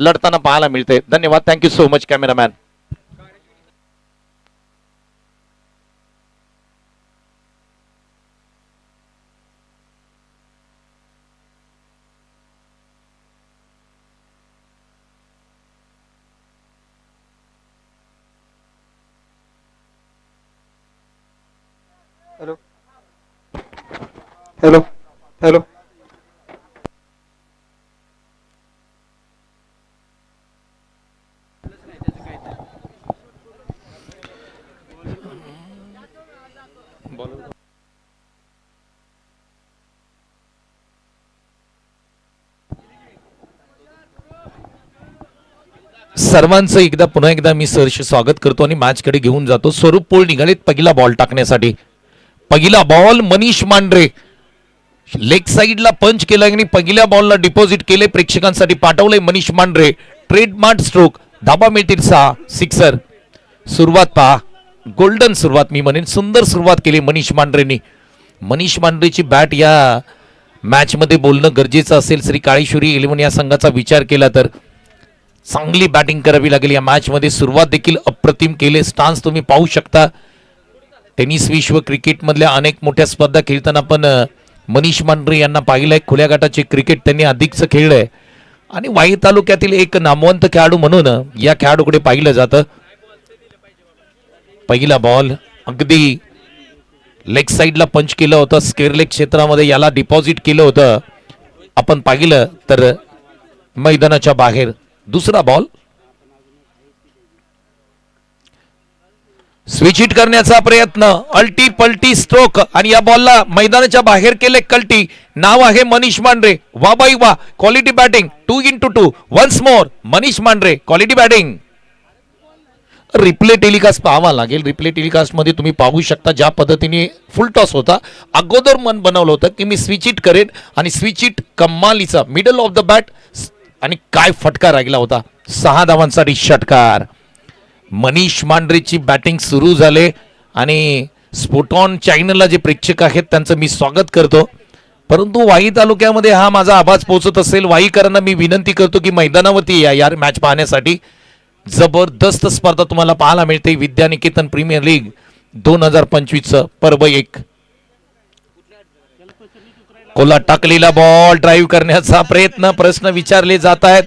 लढताना पाहायला मिळते. धन्यवाद. Thank you so much cameraman. Hello hello hello सर्वांचं पुन्हा एकदा मी सहर्ष स्वागत करतो आणि मॅच कडे घेऊन जातो. स्वरूप पोळ निघालेत पहिला बॉल टाकण्यासाठी. पहिला बॉल मनीष मांढरे लेग साइडला पंच केला आणि पहिल्या बॉलला डिपॉझिट केले. प्रेक्षकांसाठी पाठवले मनीष मांढरे. Trademark stroke. धाबा मिळतील 6. सिक्सर. सुरुवात पहा, गोल्डन सुरुवात मी म्हणेन. सुंदर सुरुवात केली मनीष मांढरेंनी. मनीष मांढरेची बॅट या मॅच मध्ये बोलणं गरजेचं असेल. श्री काळेश्वरी 11 या संघाचा विचार केला तर चांगली बॅटिंग करावी लागेल या मॅच मध्ये. सुरुवात देखील अप्रतिम केले. स्टान्स तुम्ही पाहू शकता. टेनिस विश्व क्रिकेट मधल्या अनेक मोठ्या स्पर्धा खेळताना पण मनीष मांढरे यांना पाहिलंय. खुल्या गटाचे क्रिकेट त्यांनी अधिकच खेळलंय आणि वाई तालुक्यातील एक नामवंत खेळाडू म्हणून या खेळाडूकडे पाहिलं जातं. पहिला बॉल अगदी लेग साइडला पंच केलं होतं. स्क्वेअर लेग क्षेत्रामध्ये याला डिपॉझिट केलं होतं. आपण पाहिलं तर मैदानाच्या बाहेर. दुसरा बॉल स्विच हिट करण्याचा प्रयत्न. अल्टी पलटी स्ट्रोक आणि या बॉलला मैदानाच्या बाहेर केले कल्टी. नाव आहे मनीष मांढरे. वा बाई वा, quality batting. 2x2 once more Manish Mandhare. Quality batting. Replay telecast पाहावा लागेल. रिप्ले टेलिकास्ट मध्ये तुम्ही पाहू शकता ज्या पद्धतीने फुल टॉस होता. अगोदर मन बनवलं होतं की मी स्विच हिट करेन आणि स्विच हिट कमालीचा मिडल ऑफ द बॅट आणि काय फटका राहिला होता. 6 धावांसाठी षटकार. मनीष मांढरेची बॅटिंग सुरू झाले आणि स्पोटॉन चॅनलला जे प्रेक्षक आहेत त्यांचं मी स्वागत करतो. परंतु वाई तालुक्यामध्ये हा माझा आवाज पोहोचत असेल, वाईकरांना मी विनंती करतो की मैदानावरती या यार मॅच पाहण्यासाठी. जबरदस्त स्पर्धा तुम्हाला पाहायला मिळते. विद्यानिकेतन प्रीमियर लीग 2025 पर्व 1. कोला टाकलेला बॉल ड्राईव्ह करण्याचा प्रयत्न. प्रश्न विचारले जात आहेत.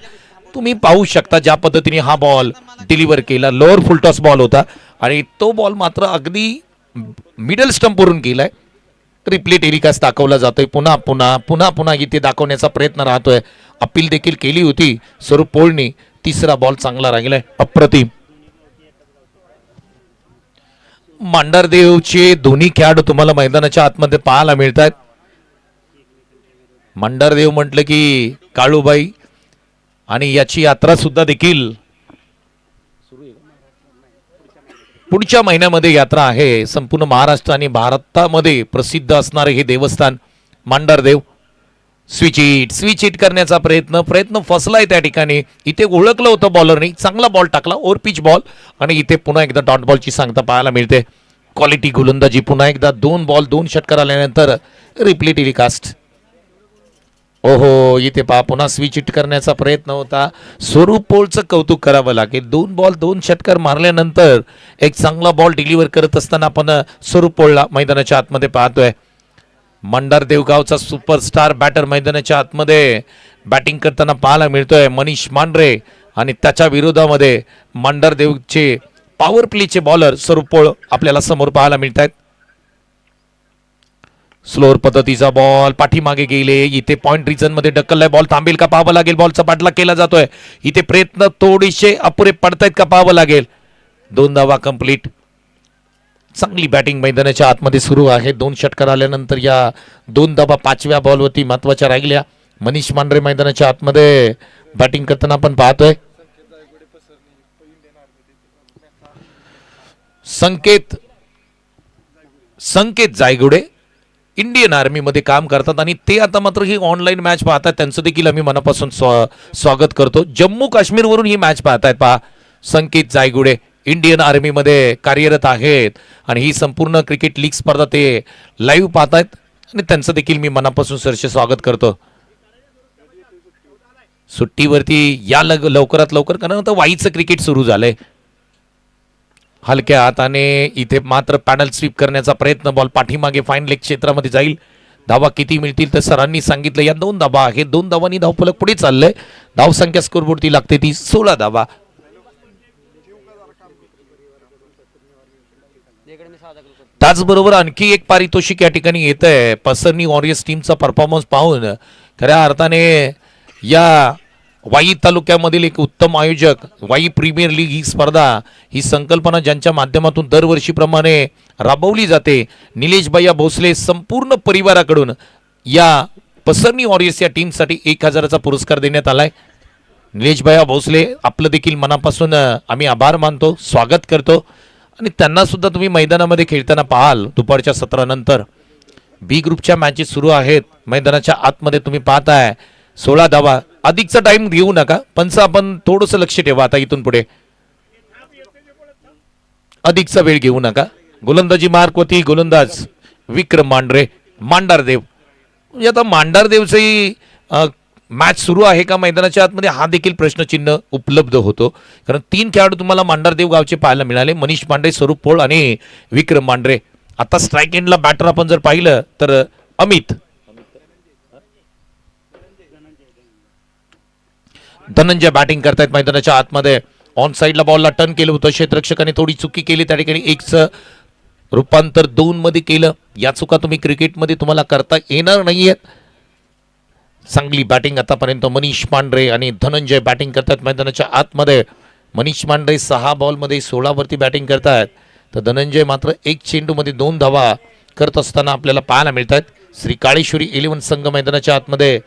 तुम्ही पाहू शकता ज्या पद्धतीने हा बॉल डिलिव्हर केला. लोअर फुलटॉस बॉल होता आणि तो बॉल मात्र अगदी मिडल स्टंप वरून गेलाय. रिप्ले टेलिकास्ट दाखवला जातोय. पुन्हा पुन्हा पुन्हा पुन्हा इथे दाखवण्याचा प्रयत्न राहतोय. अपील देखील केली होती स्वरूप पोळनी. तिसरा बॉल चांगला राहिलाय. अप्रतिम. मांढरदेवचे दोन्ही खेळाडू तुम्हाला मैदानाच्या आतमध्ये पाहायला मिळतात. मांढरदेव म्हटलं की काळूबाई आणि याची यात्रा सुद्धा देखील पुढच्या महिन्यामध्ये यात्रा आहे. संपूर्ण महाराष्ट्र आणि भारतामध्ये प्रसिद्ध असणारे हे देवस्थान मांढरदेव. स्विच हिट करण्याचा प्रयत्न फसलाय त्या ठिकाणी. इथे ओळखलं होतं बॉलरनी. चांगला बॉल टाकला. ओव्हर पिच बॉल आणि इथे पुन्हा एकदा डॉट बॉलची सांगता पाहायला मिळते. क्वालिटी गोलंदाजी. पुन्हा एकदा 2 बॉल 2 षटकार आल्यानंतर रिप्ले टेलिकास्ट. ओहो, इथे पहा पुन्हा स्विच हिट करण्याचा प्रयत्न होता. स्वरूप पोळचं कौतुक करावं लागेल. 2 बॉल 2 षटकार मारल्यानंतर एक चांगला बॉल डिलिव्हर करत असताना आपण स्वरूप पोळला मैदानाच्या आतमध्ये पाहतोय. मंडारदेव गावचा सुपरस्टार बॅटर मैदानाच्या आतमध्ये बॅटिंग करताना पाहायला मिळतोय. मनीष मांढरे आणि त्याच्या विरोधामध्ये मंडारदेवचे पॉवर प्लेचे बॉलर स्वरूप पोळ आपल्याला समोर पाहायला मिळत आहेत. स्लोअर पद्धतीचा बॉल पाठीमागे गेले. इथे पॉइंट रिजन मध्ये ढकललाय. बॉल थांबेल का पाहावं लागेल. बॉलचा पाठलाग केला जातोय. इथे प्रयत्न थोडेसे अपुरे पडतायत का पाहावं लागेल. 2 धावा कंप्लीट. चांगली बॅटिंग मैदानाच्या आतमध्ये सुरू आहे. 2 षटकार आल्यानंतर या 2 धावा 5व्या बॉलवरती महत्वाच्या राहिल्या. मनीष मांढरे मैदानाच्या आतमध्ये बॅटिंग करताना आपण पाहतोय. संकेत जायगुडे इंडियन आर्मी मध्ये काम करतात आणि ते आता मात्र ही ऑनलाईन मॅच पाहतात. त्यांचं देखील आम्ही मनापासून स्वागत करतो. जम्मू काश्मीर वरून ही मॅच पाहतायत. पहा, संकेत जायगुडे इंडियन आर्मी मध्ये कार्यरत आहेत आणि ही संपूर्ण क्रिकेट लीग स्पर्धा ते लाईव्ह पाहतायत आणि त्यांचं देखील मी मनापासून सहर्ष स्वागत करतो. सुट्टीवरती या लवकरात लवकर, कारण आता वाईचं क्रिकेट सुरू झालंय. हलक्या हाताने इथे मात्र पॅनल स्वीप करण्याचा प्रयत्न, बॉल पाठीमागे फाईन लेग क्षेत्रामध्ये जाईल. धावा किती मिळतील तर सरांनी सांगितलं या 2 धावा आहेत. 2 धावांनी धावफलक पुढे चाललंय. धावसंख्या स्कोरबोर्डती लागते ती 16 धावा. त्याचबरोबर आणखी एक पारितोषिक या ठिकाणी येत आहे. पसरणी वॉरियर्स टीमचा परफॉर्मन्स पाहून खऱ्या अर्थाने या वाई तालुक्यामधील एक उत्तम आयोजक, वाई प्रीमियर लीग ही स्पर्धा, ही संकल्पना ज्यांच्या माध्यमातून दरवर्षीप्रमाणे राबवली जाते, निलेश भैया भोसले संपूर्ण परिवाराकडून या पसरणी वॉरियर्स या टीमसाठी 1000चा पुरस्कार देण्यात आलाय. निलेश भैया भोसले आपलं देखील मनापासून आम्ही आभार मानतो, स्वागत करतो. आणि त्यांना सुद्धा तुम्ही मैदानामध्ये खेळताना पाहाल दुपारच्या सत्रानंतर. बी ग्रुपच्या मॅचेस सुरू आहेत. मैदानाच्या आतमध्ये तुम्ही पाहताय 16 धावा. अधिकचा टाइम घेऊ नका, पंच आपण थोडंसं लक्ष ठेवा आता इथून पुढे. अधिकचा वेळ घेऊ नका. गोलंदाजी मार्कवरती गोलंदाज विक्रम मांडारदेव. म्हणजे आता मांडारदेवचंही मॅच सुरू आहे का मैदानाच्या आतमध्ये, हा देखील प्रश्नचिन्ह उपलब्ध होतो. कारण 3 खेळाडू तुम्हाला मांडारदेव गावचे पाहायला मिळाले, मनीष पांढरे, स्वरूप पोळ आणि विक्रम मांढरे. आता स्ट्राईक एंडला बॅटर आपण जर पाहिलं तर अमित धनंजय बॅटिंग करतायत मैदानाच्या आतमध्ये. ऑन साईडला बॉलला टर्न केलं होतं, क्षेत्ररक्षकाने थोडी चुकी केली, त्या ठिकाणी 1चं रूपांतर 2 मध्ये केलं. या चुका तुम्ही क्रिकेटमध्ये तुम्हाला करता येणार नाहीयेत. चांगली बॅटिंग आतापर्यंत मनीष पांढरे आणि धनंजय बॅटिंग करतात मैदानाच्या आतमध्ये. मनीष पांढरे 6 बॉलमध्ये 16 वरती बॅटिंग करतात, तर धनंजय मात्र 1 चेंडूमध्ये 2 धावा करत असताना आपल्याला पाहायला मिळत आहेत. श्री काळेश्वरी 11 संघ मैदानाच्या आतमध्ये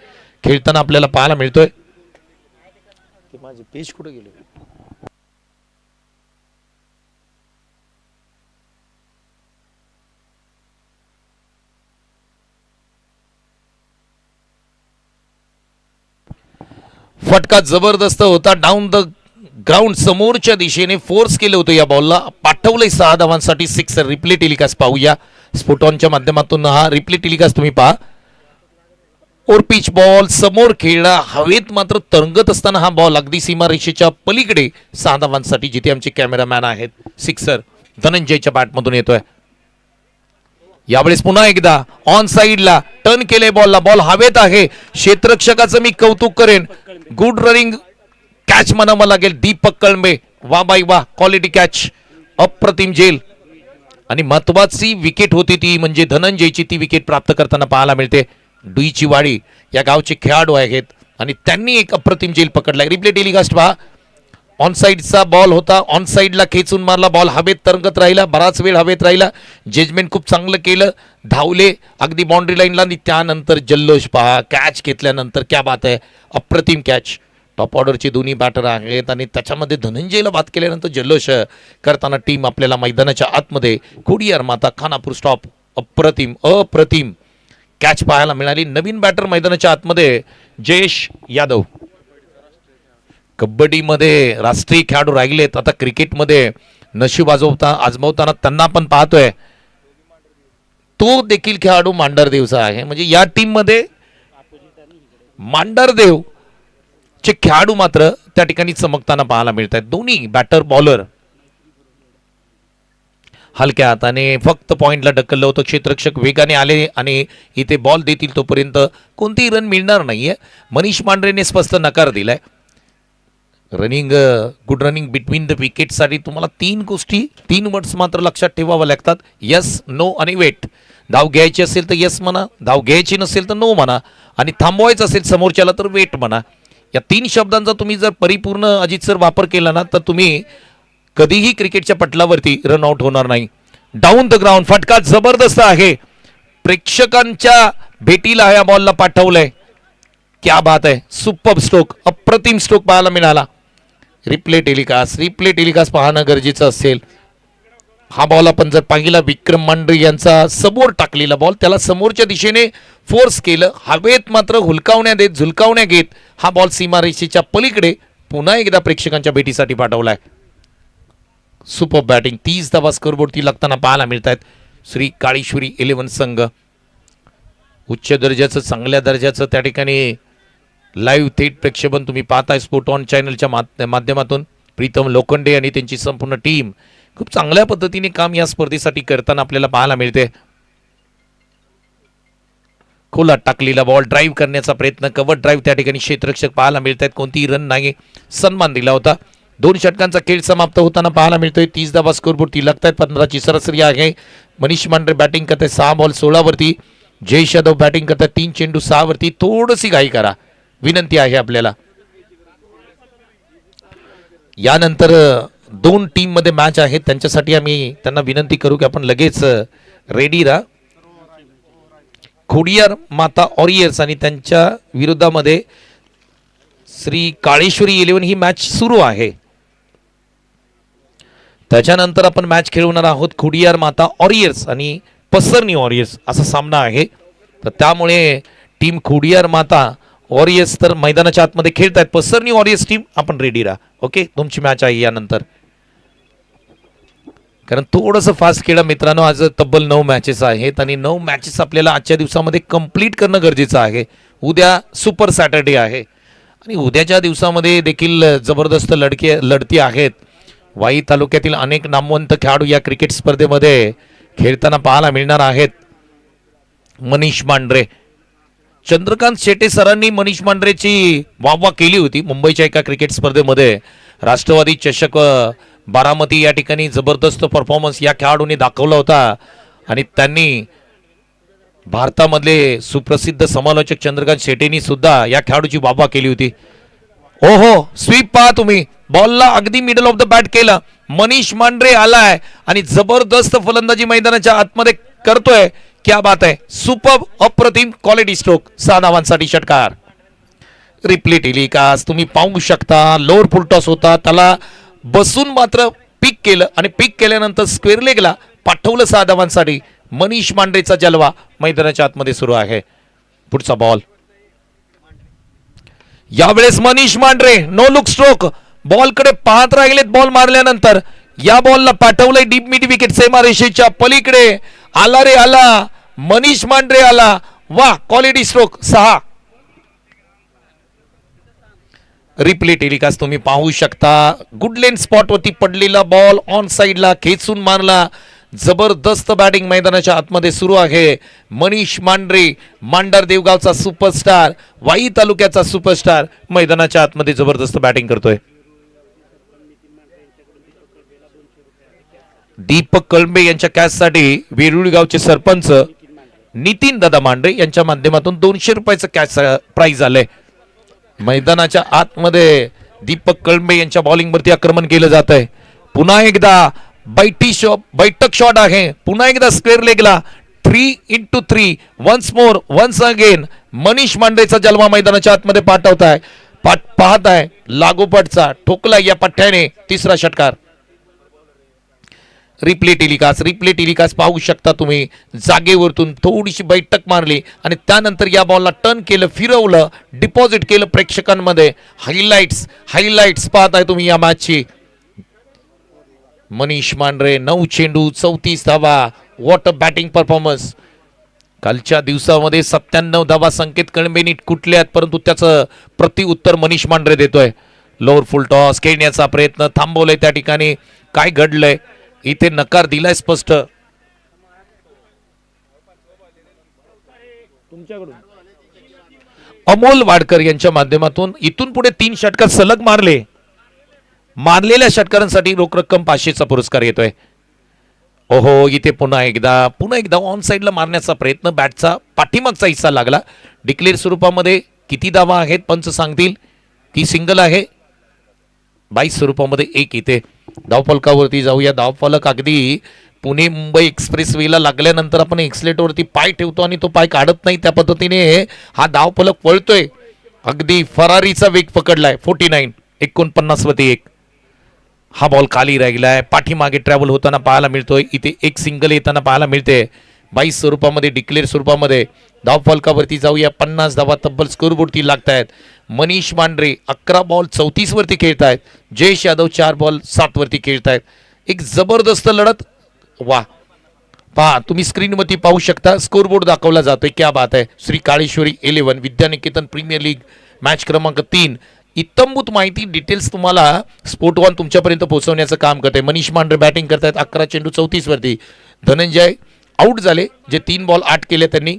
खेळताना आपल्याला पाहायला मिळतोय. माझे पेज कुठे गेले? फटका जबरदस्त होता. डाऊन द ग्राउंड समोरच्या दिशेने फोर्स केलं होतं या बॉलला, पाठवलंय 6 धावांसाठी सिक्सर. रिप्ले टेलिकास्ट पाहूया स्पोटॉनच्या माध्यमातून. हा रिप्ले टेलिकास्ट तुम्ही पहा. और पिच बॉल समोर खेळला, हवेत मात्र तरंगत असताना हा बॉल अगदी सीमारेषेच्या पलीकडे 6 धावांसाठी, जिथे आमचे कॅमेरामॅन आहेत, सिक्सर धनंजयच्या बॅटमधून येतोय. यावेळेस पुन्हा एकदा ऑन साईडला टर्न केले बॉलला, बॉल हवेत आहे. क्षेत्ररक्षकाचं मी कौतुक करेन, गुड रनिंग कॅच म्हणावं लागेल. दीपक कळंबे, वा बाई वा, क्वालिटी कॅच, अप्रतिम झेल. आणि महत्वाची विकेट होती ती म्हणजे धनंजयची, ती विकेट प्राप्त करताना पाहायला मिळते. डुईची वाडी या गावचे खेळाडू आहेत आणि त्यांनी एक अप्रतिम झेल पकडलाय. रिप्ले टेलिकास्ट पहा. ऑन साईडचा बॉल होता, ऑन साईडला खेचून मारला, बॉल हवेत तरंगत राहिला, बराच वेळ हवेत राहिला. जजमेंट खूप चांगलं केलं, धावले अगदी बाउंड्री लाईनला आणि त्यानंतर जल्लोष पहा. कॅच घेतल्यानंतर क्या बात आहे, अप्रतिम कॅच. टॉप ऑर्डरचे दोन्ही बॅटर आहेत आणि त्याच्यामध्ये धनंजयला बाद केल्यानंतर जल्लोष करताना टीम आपल्याला मैदानाच्या आतमध्ये खोडियार माता खानापूर स्टॉप. अप्रतिम कॅच पाहायला मिळाली. नवीन बॅटर मैदानाच्या आतमध्ये जयेश यादव. कबड्डीमध्ये राष्ट्रीय खेळाडू राहिलेत, आता क्रिकेटमध्ये नशीब आजमावताना त्यांना आपण पाहतोय. तो देखील खेळाडू मांडरदेवचा आहे. म्हणजे या टीम मध्ये मांडरदेव चे खेळाडू मात्र त्या ठिकाणी चमकताना पाहायला मिळत आहेत. दोन्ही बॅटर बॉलर हलक्या हाताने फक्त पॉइंटला ढकललं होतं. क्षेत्ररक्षक वेगाने आले आणि इथे बॉल देतील तोपर्यंत कोणतीही रन मिळणार नाहीये. मनीष मांढरेने स्पष्ट नकार दिलाय. गुड रनिंग बिटवीन द विकेटसाठी तुम्हाला 3 गोष्टी, 3 वर्ड्स मात्र लक्षात ठेवाव्या लागतात. यस, नो आणि वेट. धाव घ्यायची असेल तर यस म्हणा, धाव घ्यायची नसेल तर नो म्हणा, आणि थांबवायचं असेल समोरच्याला तर वेट म्हणा. या 3 शब्दांचा तुम्ही जर परिपूर्ण अजित सर वापर केला ना तर तुम्ही कधीही क्रिकेटच्या पटलावरती रन आउट होणार नाही. डाऊन द ग्राउंड फटका जबरदस्त आहे. प्रेक्षकांच्या भेटीला या बॉलला पाठवलंय. क्या बात आहे, सुपर स्ट्रोक, अप्रतिम स्ट्रोक पाहायला मिळाला. रिप्ले टेलिकास्ट पाहणं गरजेचं असेल. हा बॉल आपण जर पाहिला, विक्रम मांढरे यांचा समोर टाकलेला बॉल, त्याला समोरच्या दिशेने फोर्स केलं, हवेत मात्र झुलकावण्या घेत हा बॉल सीमारेषेच्या पलीकडे पुन्हा एकदा प्रेक्षकांच्या भेटीसाठी पाठवलाय. Super batting. 30 धावा स्कोरबोर्डती लागताना पाहायला मिळत आहेत. श्री काळेश्वरी 11 संघ उच्च दर्जाचं, चांगल्या दर्जाचं त्या ठिकाणी लाईव्ह थेट प्रक्षेपण तुम्ही पाहताय स्पोर्ट ऑन चॅनलच्या माध्यमातून. प्रीतम लोखंडे आणि त्यांची संपूर्ण टीम खूप चांगल्या पद्धतीने काम या स्पर्धेसाठी करताना आपल्याला पाहायला मिळते. खोलात टाकलेला बॉल ड्राईव्ह करण्याचा प्रयत्न, कव्हर ड्राईव्ह त्या ठिकाणी क्षेत्ररक्षक पाहायला मिळत आहेत. कोणतीही रन नाही, सन्मान दिला होता. 2 षटकांचा खेळ समाप्त होताना पाहायला मिळतोय. 30 धावा स्कोरबोर्डती लागत आहेत. 15ची सरासरी आहे. मनीष मांढरे बॅटिंग करत आहेत 6 बॉल 16 वरती. जयेश यादव बॅटिंग करतात 3 चेंडू 6 वरती. थोडीशी घाई करा विनंती आहे आपल्याला. यानंतर 2 टीम मध्ये मॅच आहेत, त्यांच्यासाठी आम्ही त्यांना विनंती करू की आपण लगेच रेडी राहा. खोडियार माता वॉरियर्स आणि त्यांच्या विरोधामध्ये श्री काळेश्वरी 11 ही मॅच सुरू आहे. त्याच्यानंतर आपण मॅच खेळवणार आहोत खोडियार माता वॉरियर्स आणि पसरणी वॉरियर्स असा सामना आहे. तर त्यामुळे टीम खोडियार माता वॉरियर्स तर मैदानाच्या आतमध्ये खेळत आहेत. पसरणी वॉरियर्स टीम आपण रेडी राहा. ओके, तुमची मॅच आहे यानंतर. कारण थोडंसं फास्ट खेळा मित्रांनो. आज तब्बल 9 मॅचेस आहेत आणि 9 मॅचेस आपल्याला आजच्या दिवसामध्ये कंप्लीट करणं गरजेचं आहे. उद्या सुपर सॅटर्डे आहे आणि उद्याच्या दिवसामध्ये देखील जबरदस्त लढती आहेत. वाई तालुक्यातील अनेक नामवंत खेळाडू या क्रिकेट स्पर्धेमध्ये खेळताना पाहायला मिळणार आहेत. मनीष मांढरे, चंद्रकांत शेटे सरांनी मनीष मांढरेची वाहवा केली होती मुंबईच्या एका क्रिकेट स्पर्धेमध्ये. राष्ट्रवादी चषक बारामती या ठिकाणी जबरदस्त परफॉर्मन्स या खेळाडूंनी दाखवला होता आणि त्यांनी भारतामधले सुप्रसिद्ध समालोचक चंद्रकांत शेटेंनी सुद्धा या खेळाडूची वाहवा केली होती. ओहो, स्वीप पहा तुम्ही, बॉलला अगदी मिडल ऑफ द बॅट केलं. मनीष मांढरे आलाय आणि जबरदस्त फलंदाजी मैदानाच्या आतमध्ये करतोय. क्या बात आहे, सुपर अप्रतिम क्वालिटी स्ट्रोक. 6 धावांसाठी षटकार. रिप्ले टेलिकास्ट तुम्ही पाहू शकता. लोअर फुल टॉस होता, त्याला बसून मात्र पिक केलं आणि पिक केल्यानंतर स्क्वेअर लेगला पाठवलं 6 धावांसाठी. मनीष मांढरेचा जलवा मैदानाच्या आतमध्ये सुरू आहे. पुढचा बॉल यावेळेस Manish Mandhare no look stroke. बॉलकडे पाहत राहिलेत. बॉल मारल्यानंतर या बॉलला पाठवलंय डीप मिड विकेट सीमारेषेच्या पलीकडे. आला रे आला, मनीष मांढरे आला. वा, क्वालिटी स्ट्रोक. 6. रिप्ले टेलिकास्ट तुम्ही पाहू शकता. गुड लेन स्पॉट वरती पडलेला बॉल ऑन साइडला खेचून मारला. जबरदस्त बॅटिंग मैदानाच्या आतमध्ये सुरू आहे. मनीष मांढरे, मांडर देवगावचा सुपरस्टार, वाई तालुक्याचा सुपरस्टार मैदानाच्या आतमध्ये जबरदस्त बॅटिंग करतोय. दीपक कळंबे यांच्या कॅचसाठी वेरुळी गावचे सरपंच नितीन दादा मांढरे यांच्या माध्यमातून 200 रुपयाचं कॅच प्राइज आलंय. मैदानाच्या आतमध्ये दीपक कळंबे यांच्या बॉलिंगवरती आक्रमण केलं जात आहे. पुन्हा एकदा बैठक शॉट आहे. पुन्हा एकदा स्क्वेअर लेगला 3x3 once more once again. Manish मांढरेचा जलवा मैदानाच्या आतमध्ये पाहत आहे. लागोपाठचा ठोकला या पठ्ठ्याने. 3रा षटकार. रिप्ले टेलिकास्ट पाहू शकता तुम्ही. जागेवरतून थोडीशी बैठक मारली आणि त्यानंतर या बॉलला टर्न केलं, फिरवलं, डिपॉझिट केलं प्रेक्षकांमध्ये. हायलाइट्स पाहत आहे तुम्ही या मॅचची. मनीष मांढरे 9 चेंडू 34 धावा. What a batting performance. कालच्या दिवसामध्ये 97 धावा संकेत कळंबेनी कुठल्यात, परंतु त्याचं प्रतिउत्तर मनीष मांढरे देतोय. लोअर फुल टॉस खेळण्याचा प्रयत्न थांबवलाय. त्या ठिकाणी काय घडलंय इथे नकार दिलाय स्पष्ट. अमोल वाडकर यांच्या माध्यमातून इथून पुढे 3 षटकार सलग मारलेल्या षटकारांसाठी रोख रक्कम 500चा पुरस्कार येतोय. ओहो, इथे पुन्हा एकदा ऑन साइडला मारण्याचा प्रयत्न. बॅटचा पाठीमागचा हिस्सा लागला. डिक्लेअर स्वरूपामध्ये किती धावा आहेत पंच सांगतील की सिंगल आहे. 22 स्वरूपामध्ये 1 इथे. धावफलकावरती जाऊया. धावफलक अगदी पुणे मुंबई एक्सप्रेस वेला लागल्यानंतर आपण एक्सलेटवरती पाय ठेवतो आणि तो पाय काढत नाही, त्या पद्धतीने हा धावफलक वळतोय. अगदी फरारीचा वेग पकडलाय. 49 वरती 1. हा बॉल खाली राहिलाय. पाठीमागे ट्रॅव्हल होताना पाहायला मिळतोय. इथे 1 सिंगल येताना पाहायला मिळते. 22 स्वरूपामध्ये डिक्लेअर स्वरूपामध्ये. धावफलकावरती जाऊया. 50 धावा तब्बल स्कोरबोर्डती लागत आहेत. मनीष मांढरे 11 बॉल 34 वरती खेळतायत. जयेश यादव 4 बॉल 7 वरती खेळतायत. एक जबरदस्त लढत. वा, पहा तुम्ही स्क्रीनवरती पाहू शकता. स्कोरबोर्ड दाखवला जातोय. क्या बात आहे. श्री काळेश्वरी 11 विद्यानिकेतन प्रीमियर लीग मॅच क्रमांक 3. इत्तंभूत माहिती डिटेल्स तुम्हाला स्पोर्ट वन तुमच्यापर्यंत पोहोचवण्याचं काम करते. मनीष मांढरे बॅटिंग करतायत 11 चेंडू 34 वरती. धनंजय आऊट झाले, जे 3 बॉल 8 केले त्यांनी.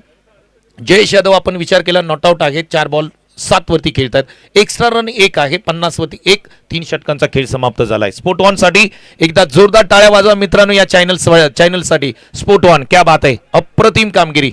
जयेश यादव आपण विचार केला नॉट आऊट आहे, 4 बॉल 7 वरती खेळतात. एक्स्ट्रा रन 1 आहे, 50 वरती 1. 3 षटकांचा खेळ समाप्त झालाय. स्पोर्ट वन साठी एकदा जोरदार टाळ्या वाजवा मित्रांनो या चॅनलसाठी. स्पोर्ट वन क्या बात आहे, अप्रतिम कामगिरी.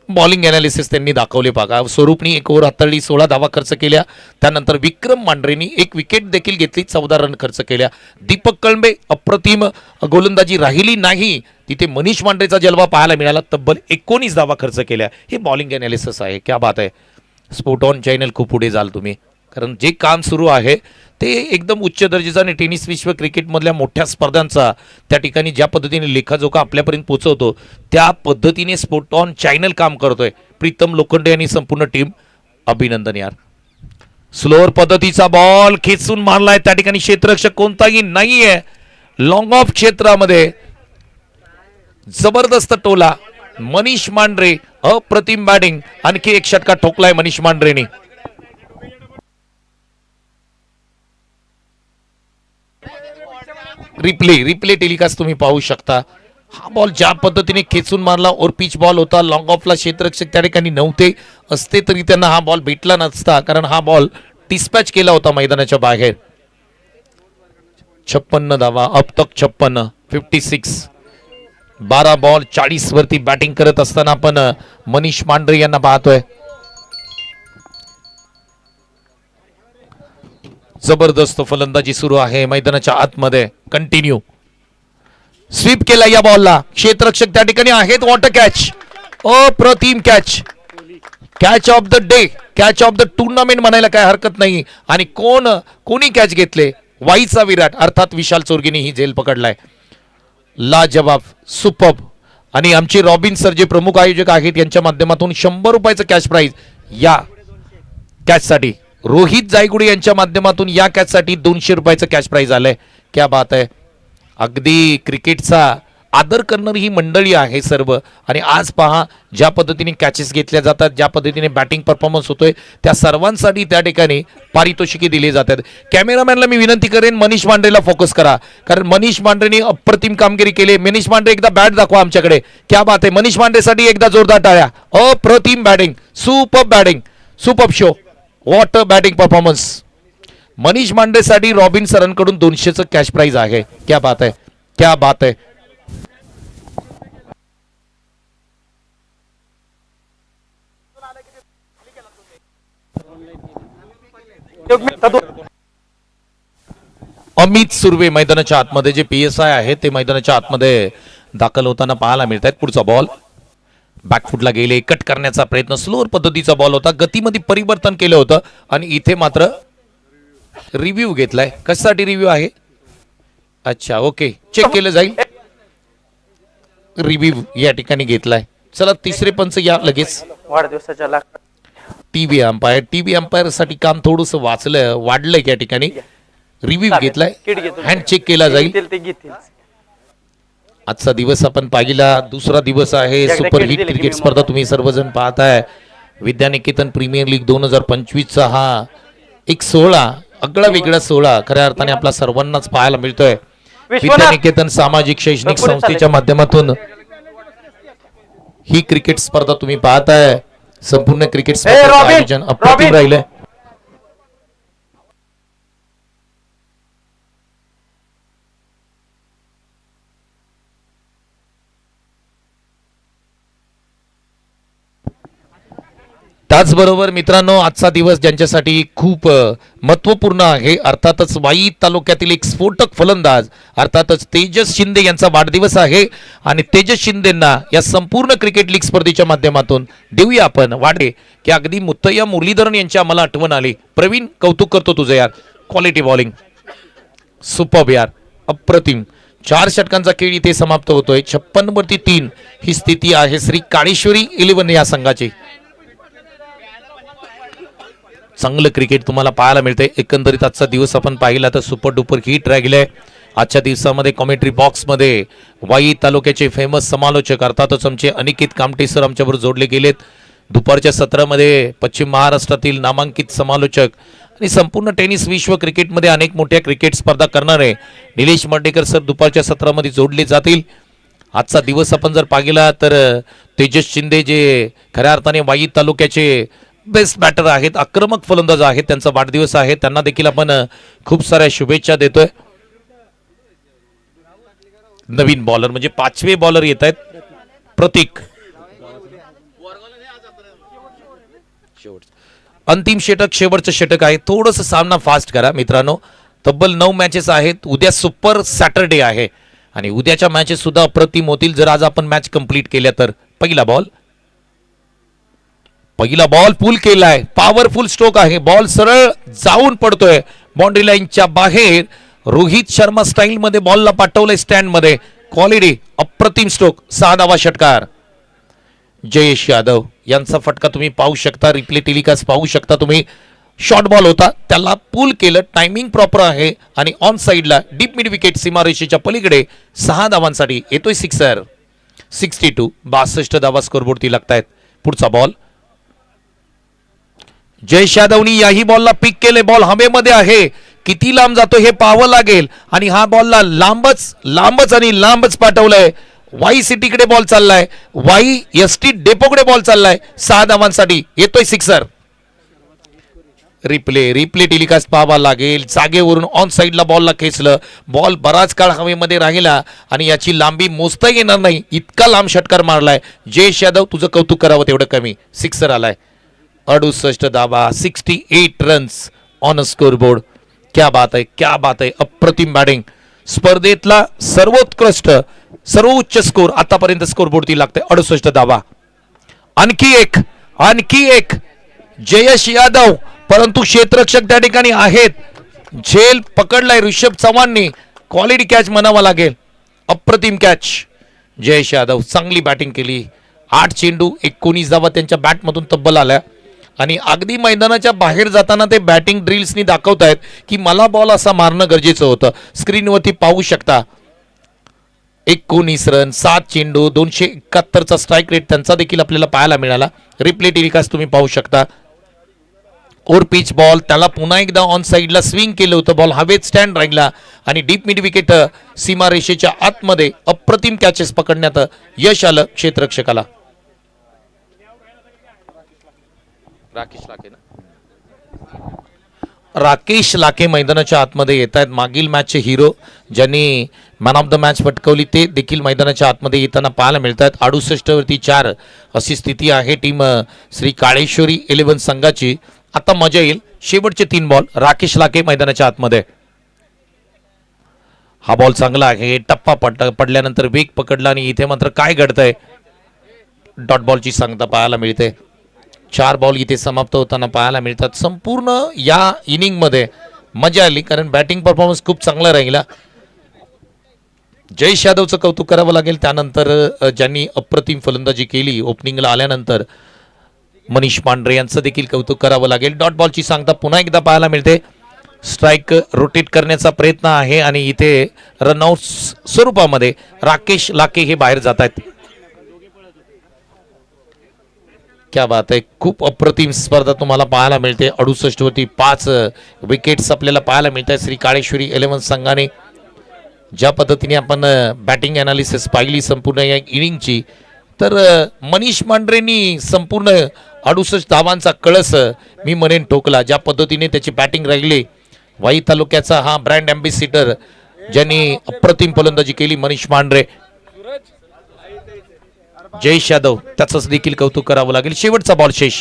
बॉलिंग अनालिसिस त्यांनी दाखवले बघा. स्वरूपनी 1 ओव्हर हाताळली, 16 धावा खर्च केल्या. त्यानंतर विक्रम मांढरेंनी 1 विकेट देखील घेतली, 14 रन खर्च केल्या. दीपक कळंबे अप्रतिम गोलंदाजी राहिली नाही, तिथे मनीष मांढरेचा जलवा पाहायला मिळाला. तब्बल 19 धावा खर्च केल्या. हे बॉलिंग अनालिसिस आहे, क्या बात आहे. स्पोर्ट ऑन चॅनल खूप पुढे जाल तुम्ही, कारण जे काम सुरू आहे ते एकदम उच्च दर्जाचं आणि टेनिस विश्व क्रिकेटमधल्या मोठ्या स्पर्धांचा त्या ठिकाणी ज्या पद्धतीने लेखाजोखा आपल्यापर्यंत पोहोचवतो त्या पद्धतीने स्पोर्ट ऑन चॅनल काम करतोय. प्रीतम लोखंडे आणि संपूर्ण टीम अभिनंदन यार. स्लोअर पद्धतीचा बॉल खेचून मारलाय, त्या ठिकाणी क्षेत्ररक्षक कोणताही नाहीये. लॉंग ऑफ क्षेत्रामध्ये जबरदस्त टोला. मनीष मांढरे अप्रतिम बॅटिंग. आणखी 1 षटका ठोकलाय मनीष मांढरेने. रिप्ले टेलिकास्ट तुम्ही पाहू शकता. हा बॉल ज्या पद्धतीने खेचून मारला और पिच बॉल होता. लॉंग ऑफला क्षेत्ररक्षक त्या ठिकाणी नव्हते, असते तरी त्यांना हा बॉल भेटला नसता, कारण हा बॉल डिस्पॅच केला होता मैदानाच्या बाहेर. 56 धावा अब तक 56. 12 बॉल 40 वरती बॅटिंग करत असताना आपण मनीष मांढरे यांना पाहतोय. जबरदस्त फलंदाजी सुरू आहे मैदानाच्या आतमध्ये. कंटिन्यू स्वीप केला या बॉलला. क्षेत्ररक्षक त्या ठिकाणी आहेत. वॉटर कॅच, अप्रतिम catch. Catch of the day, catch of the tournament म्हणायला काय हरकत नाही. आणि कोणी कॅच घेतले? वाईचा विराट अर्थात विशाल चोरगेने ही झेल पकडलाय. लाजवाब, सुपर्ब. आणि आमचे रॉबिन सर जे प्रमुख आयोजक आहेत यांच्या माध्यमातून 100 रुपयाचं कॅश प्राइज या कॅचसाठी. रोहित जायगुडे यांच्या माध्यमातून या कॅचसाठी 200 रुपयाचं कॅश प्राइज आलंय. क्या बात आहे. अगदी क्रिकेटचा आदर करणारी ही मंडळी आहे सर्व. आणि आज पहा ज्या पद्धतीने कॅचेस घेतल्या जातात, ज्या पद्धतीने बॅटिंग परफॉर्मन्स होतोय, त्या सर्वांसाठी त्या ठिकाणी पारितोषिके दिली जातात. कॅमेरामॅनला मी विनंती करेन मनीष मांढरेला फोकस करा, कारण मनीष मांढरेने अप्रतिम कामगिरी केली. मनीष मांढरे एकदा बॅट दाखवा आमच्याकडे. क्या बात आहे. मनीष मांढरेसाठी एकदा जोरदार टाळ्या. अप्रतिम batting, super batting, super show, what a batting performance. मनीष मांढरेसाठी रॉबिन सरांकडून 200चं कॅश प्राइज आहे. क्या बात आहे, क्या बात आहे. अमित सुर्वे मैदानाच्या आतमध्ये जे PSI आहे ते मैदानाच्या आतमध्ये दाखल होताना पाहायला मिळत आहेत. पुढचा बॉल बॅकफुटला गेले, कट करण्याचा प्रयत्न. स्लोअर पद्धतीचा बॉल होता, गतीमध्ये परिवर्तन केलं होतं आणि इथे मात्र रिव्ह्यू घेतलाय. कशासाठी रिव्ह्यू आहे? अच्छा, ओके, चेक केलं जाईल. रिव्ह्यू या ठिकाणी घेतलाय. चला तिसरे पंच या लगेच. वाढदिवसाच्या टीव्ही अंपायर साठी काम थोडंसं वाढलंय या ठिकाणी. रिव्ह्यू घेतलाय, हँड चेक केला जाईल. आजचा दिवस आपण पाहिला, दुसरा दिवस आहे. सुपर हिट क्रिकेट स्पर्धा तुम्ही सर्वजण पाहताय. विद्यानिकेतन प्रीमियर लीग 2025चा हा एक सोहळा, आगळा वेगळा सोहळा खऱ्या अर्थाने आपला सर्वांनाच पाहायला मिळतोय. विद्यानिकेतन सामाजिक शैक्षणिक संस्थेच्या माध्यमातून ही क्रिकेट स्पर्धा तुम्ही पाहताय. संपूर्ण क्रिकेट स्पर्धेचं आयोजन अप्रतिम राहिलंय. त्याचबरोबर मित्रांनो, आजचा दिवस ज्यांच्यासाठी खूप महत्वपूर्ण आहे, अर्थातच वाई तालुक्यातील एक स्फोटक फलंदाज अर्थातच तेजस शिंदे यांचा वाढदिवस आहे. आणि तेजस शिंदेंना या संपूर्ण क्रिकेट लीग स्पर्धेच्या माध्यमातून देऊया आपण वाढे की अगदी मुत्तय्या मुरलीधरन यांची आम्हाला आठवण आली. प्रवीण, कौतुक करतो तुझं यार. क्वालिटी बॉलिंग, सुपर्ब यार, अप्रतिम. 4 षटकांचा खेळ इथे समाप्त होतोय. 56 वरती 3 ही स्थिती आहे श्री काळेश्वरी 11 या संघाची. चांगलं क्रिकेट तुम्हाला पाहायला मिळते. एकंदरीत आजचा दिवस आपण पाहिला तर सुपर डुपर हिट राहिलेय. आजच्या दिवसामध्ये कॉमेंट्री बॉक्समध्ये वाई तालुक्याचे फेमस समालोचक अर्थातच आमचे अनिकेत कामटे सर आमच्याबरोबर जोडले गेलेत. दुपारच्या सत्रामध्ये पश्चिम महाराष्ट्रातील नामांकित समालोचक आणि संपूर्ण टेनिस विश्व क्रिकेटमध्ये अनेक मोठ्या क्रिकेट स्पर्धा करणारे निलेश मांडेकर सर दुपारच्या सत्रामध्ये जोडले जातील. आजचा दिवस आपण जर पाहिला तर तेजस शिंदे जे खऱ्या अर्थाने वाई तालुक्याचे बेस्ट बॅटर आहेत, आक्रमक फलंदाज आहेत, त्यांचा वाढदिवस आहे, त्यांना देखील आपण खूप साऱ्या शुभेच्छा देतोय. नवीन बॉलर म्हणजे 5वे बॉलर येत आहेत प्रतीक. अंतिम षटक शेवटचं षटक आहे. थोडंसं सामना फास्ट करा मित्रांनो. तब्बल 9 मॅचेस आहेत. उद्या सुपर सॅटरडे आहे आणि उद्याच्या मॅचेस सुद्धा अप्रतिम होतील जर आज आपण मॅच कंप्लीट केल्या तर. पहिला बॉल पुल केलाय, पॉवरफुल स्ट्रोक आहे, बॉल सरळ जाऊन पडतोय बाउंड्री लाईनच्या बाहेर. रोहित शर्मा स्टाईल मध्ये बॉलला पाठवलंय स्टँड मध्ये. क्वालिटी अप्रतिम स्ट्रोक, 6 धावा षटकार. जयेश यादव यांचा फटका तुम्ही पाहू शकता, रिप्ले टेलिकास्ट पाहू शकता तुम्ही. शॉर्ट बॉल होता, त्याला पुल केलं, टायमिंग प्रॉपर आहे आणि ऑन साइडला डीप मिड विकेट सीमारेषेच्या पलीकडे 6 धावांसाठी येतोय सिक्सर. 62 धावा स्कोरबोर्डती लागतायत. पुढचा बॉल जयेश यादवनी याही बॉलला पिक केले. बॉल हवेमध्ये आहे, किती लांब जातो हे पाहावं लागेल आणि हा बॉलला लांबच पाठवलंय. वाई सिटीकडे बॉल चाललाय, वाई एसटी डेपोकडे बॉल चाललाय. 6 धावांसाठी येतोय सिक्सर. रिप्ले टेलिकास्ट पाहावा लागेल. जागेवरून ऑन साइडला बॉलला खेचलं, बॉल बराच काळ हवेमध्ये राहिला आणि याची लांबी मोजता येणार नाही, इतका लांब षटकार मारलाय. जयेश यादव तुझं कौतुक करावं तेवढं कमी. सिक्सर आलाय. 68 धावा, 68 रन्स ऑन अ स्कोरबोर्ड. क्या बात आहे, अप्रतिम बॅटिंग. स्पर्धेतला सर्वोच्च स्कोर आतापर्यंत स्कोरबोर्डती लागते. 68 धावा. आणखी एक जयेश यादव, परंतु क्षेत्ररक्षक त्या ठिकाणी आहेत. झेल पकडलाय ऋषभ चव्हाणनी. क्वालिटी कॅच म्हणावा लागेल, अप्रतिम कॅच. जयेश यादव चांगली बॅटिंग केली. 8 चेंडू 19 धावा त्यांच्या बॅटमधून तब्बल आल्या आणि अगदी मैदानाच्या बाहेर जाताना ते बॅटिंग ड्रिल्सनी दाखवतायत की मला बॉल असा मारणं गरजेचं होतं. स्क्रीनवरती पाहू शकता. 19 रन, 7 चेंडू, 271चा स्ट्राईक रेट त्यांचा देखील आपल्याला पाहायला मिळाला. रिप्ले टेलिकास्ट तुम्ही पाहू शकता. ओर पिच बॉल, त्याला पुन्हा एकदा ऑन साइडला स्विंग केलं होतं, बॉल हवेत स्टँड राहिला आणि डीप मिड विकेट सीमारेषेच्या आतमध्ये अप्रतिम कॅचेस पकडण्यात यश आलं क्षेत्ररक्षकाला. राकेश लाखे मैदानाच्या आतमध्ये येत आहेत. मागील मॅचचे हिरो ज्यांनी मॅन ऑफ द मॅच पटकवली ते देखील मैदानाच्या आतमध्ये येताना पाहायला मिळत आहेत. 68 वरती 4 अशी स्थिती आहे टीम श्री काळेश्वरी 11 संघाची. आता मजा येईल. शेवटचे 3 बॉल. राकेश लाखे मैदानाच्या आतमध्ये. हा बॉल चांगला आहे, टप्पा पडल्यानंतर वेग पकडला आणि इथे मात्र काय घडतंय, डॉट बॉलची सांगता पाहायला मिळते. 4 बॉल इथे समाप्त होताना पाहायला मिळतात. संपूर्ण या इनिंगमध्ये मजा आली कारण बॅटिंग परफॉर्मन्स खूप चांगला राहिला. जयेश यादवचं कौतुक करावं लागेल. त्यानंतर ज्यांनी अप्रतिम फलंदाजी केली ओपनिंगला आल्यानंतर मनीष पांढरे यांचं देखील कौतुक करावं लागेल. डॉट बॉलची सांगता पुन्हा एकदा पाहायला मिळते. स्ट्राईक रोटेट करण्याचा प्रयत्न आहे आणि इथे रनआउट स्वरूपामध्ये राकेश लाखे हे बाहेर जात आहेत. क्या बात आहे, खूप अप्रतिम स्पर्धा तुम्हाला पाहायला मिळते. 68 वरती 5 विकेट्स आपल्याला पाहायला मिळत आहेत श्री काळेश्वरी 11 संघाने. ज्या पद्धतीने आपण बॅटिंग अनालिसिस पाहिली संपूर्ण या इनिंगची, तर मनीष मांढरेंनी संपूर्ण 68 धावांचा कळस मी म्हणेन ठोकला. ज्या पद्धतीने त्याची बॅटिंग राहिली, वाई तालुक्याचा हा ब्रँड अँबॅसिडर ज्यांनी अप्रतिम फलंदाजी केली मनीष मांढरे. जयेश यादव त्याचंच देखील कौतुक करावं लागेल. शेवटचा बॉल शेष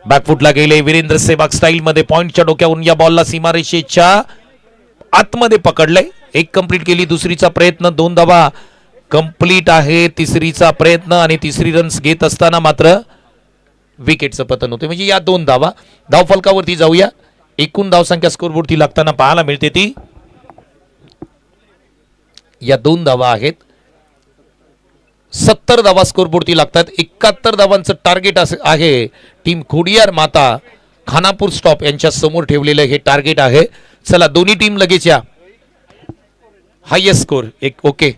बॅकफुटला गेले. वीरेंद्र सेहवाग स्टाईल मध्ये पॉइंटच्या डोक्यावरून या बॉलला सीमारेषेच्या आतमध्ये पकडलंय. 1 कंप्लीट केली. दुसरीचा प्रयत्न 2 धावा कंप्लीट आहे. तिसरीचा प्रयत्न आणि तिसरी रन्स घेत असताना मात्र विकेटचं पतन होते. म्हणजे या 2 धावा. धाव फलकावरती जाऊया. एकूण धावसंख्या स्कोरबोर्डती लागताना पाहायला मिळते ती या 2 धावा आहेत. 70 धावा स्कोरबोर्डती लागतात. 71 धावांचं टार्गेट आहे टीम खोडियार माता खानापूर स्टॉप यांच्या समोर ठेवलेलं हे टार्गेट आहे. चला दोन्ही टीम लगेच या. हायेस्ट स्कोर एक. ओके,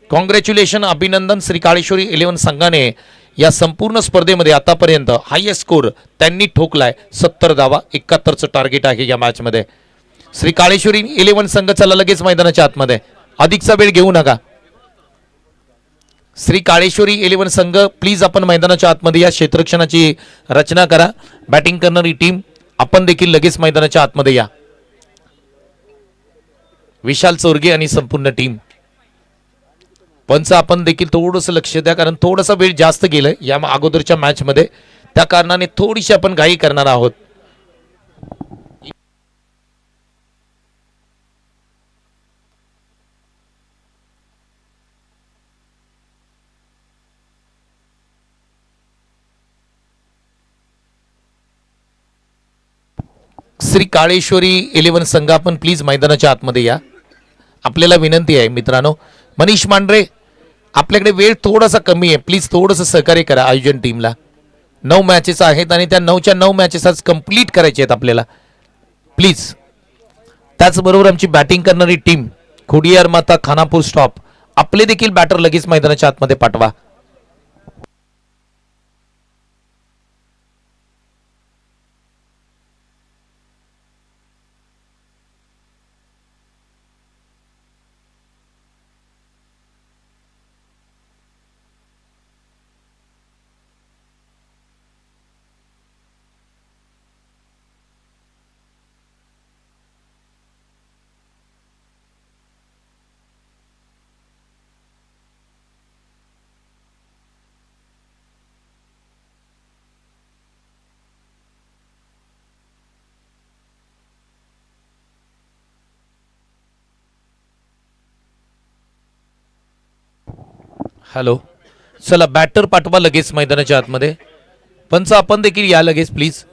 कॉंग्रॅच्युलेशन, अभिनंदन श्री काळेश्वरी 11 संघाने या संपूर्ण स्पर्धेमध्ये आतापर्यंत हायेस्ट स्कोर त्यांनी ठोकलाय 70 धावा, 71चं टार्गेट आहे या मॅचमध्ये. श्री काळेश्वरी 11 संघ चला लगेच मैदानाच्या आतमध्ये, अधिकचा वेळ घेऊ नका. श्री काळेश्वरी 11 संघ प्लीज आपण मैदानाच्या आतमध्ये या, क्षेत्ररक्षणाची रचना करा. बॅटिंग करणारी टीम आपण देखील लगेच मैदानाच्या आतमध्ये या. विशाल चोरगे आणि संपूर्ण टीम. पंच आपण देखील थोडंसं लक्ष द्या, कारण थोडासा वेळ जास्त गेलाय या अगोदरच्या मॅच मध्ये, त्या कारणाने थोडीशी आपण घाई करणार आहोत. श्री काळेश्वरी 11 संघ आपण प्लीज मैदानाच्या आतमध्ये या. आपल्याला विनंती आहे मित्रांनो. मनीष मांढरे, आपल्याकडे वेळ थोडासा कमी आहे, प्लीज थोडंसं सहकार्य करा आयोजन टीमला. 9 मॅचेस आहेत आणि त्या 9च्या 9 मॅचेस आज कंप्लीट करायचे आहेत आपल्याला, प्लीज. त्याचबरोबर आमची बॅटिंग करणारी टीम खोडियार माता खानापूर स्टॉप, आपले देखील बॅटर लगेच मैदानाच्या आतमध्ये पाठवा. हॅलो, चला बॅटर पाठवा लगेच मैदानाच्या आतमध्ये. पंच आपण देखील या लगेच प्लीज.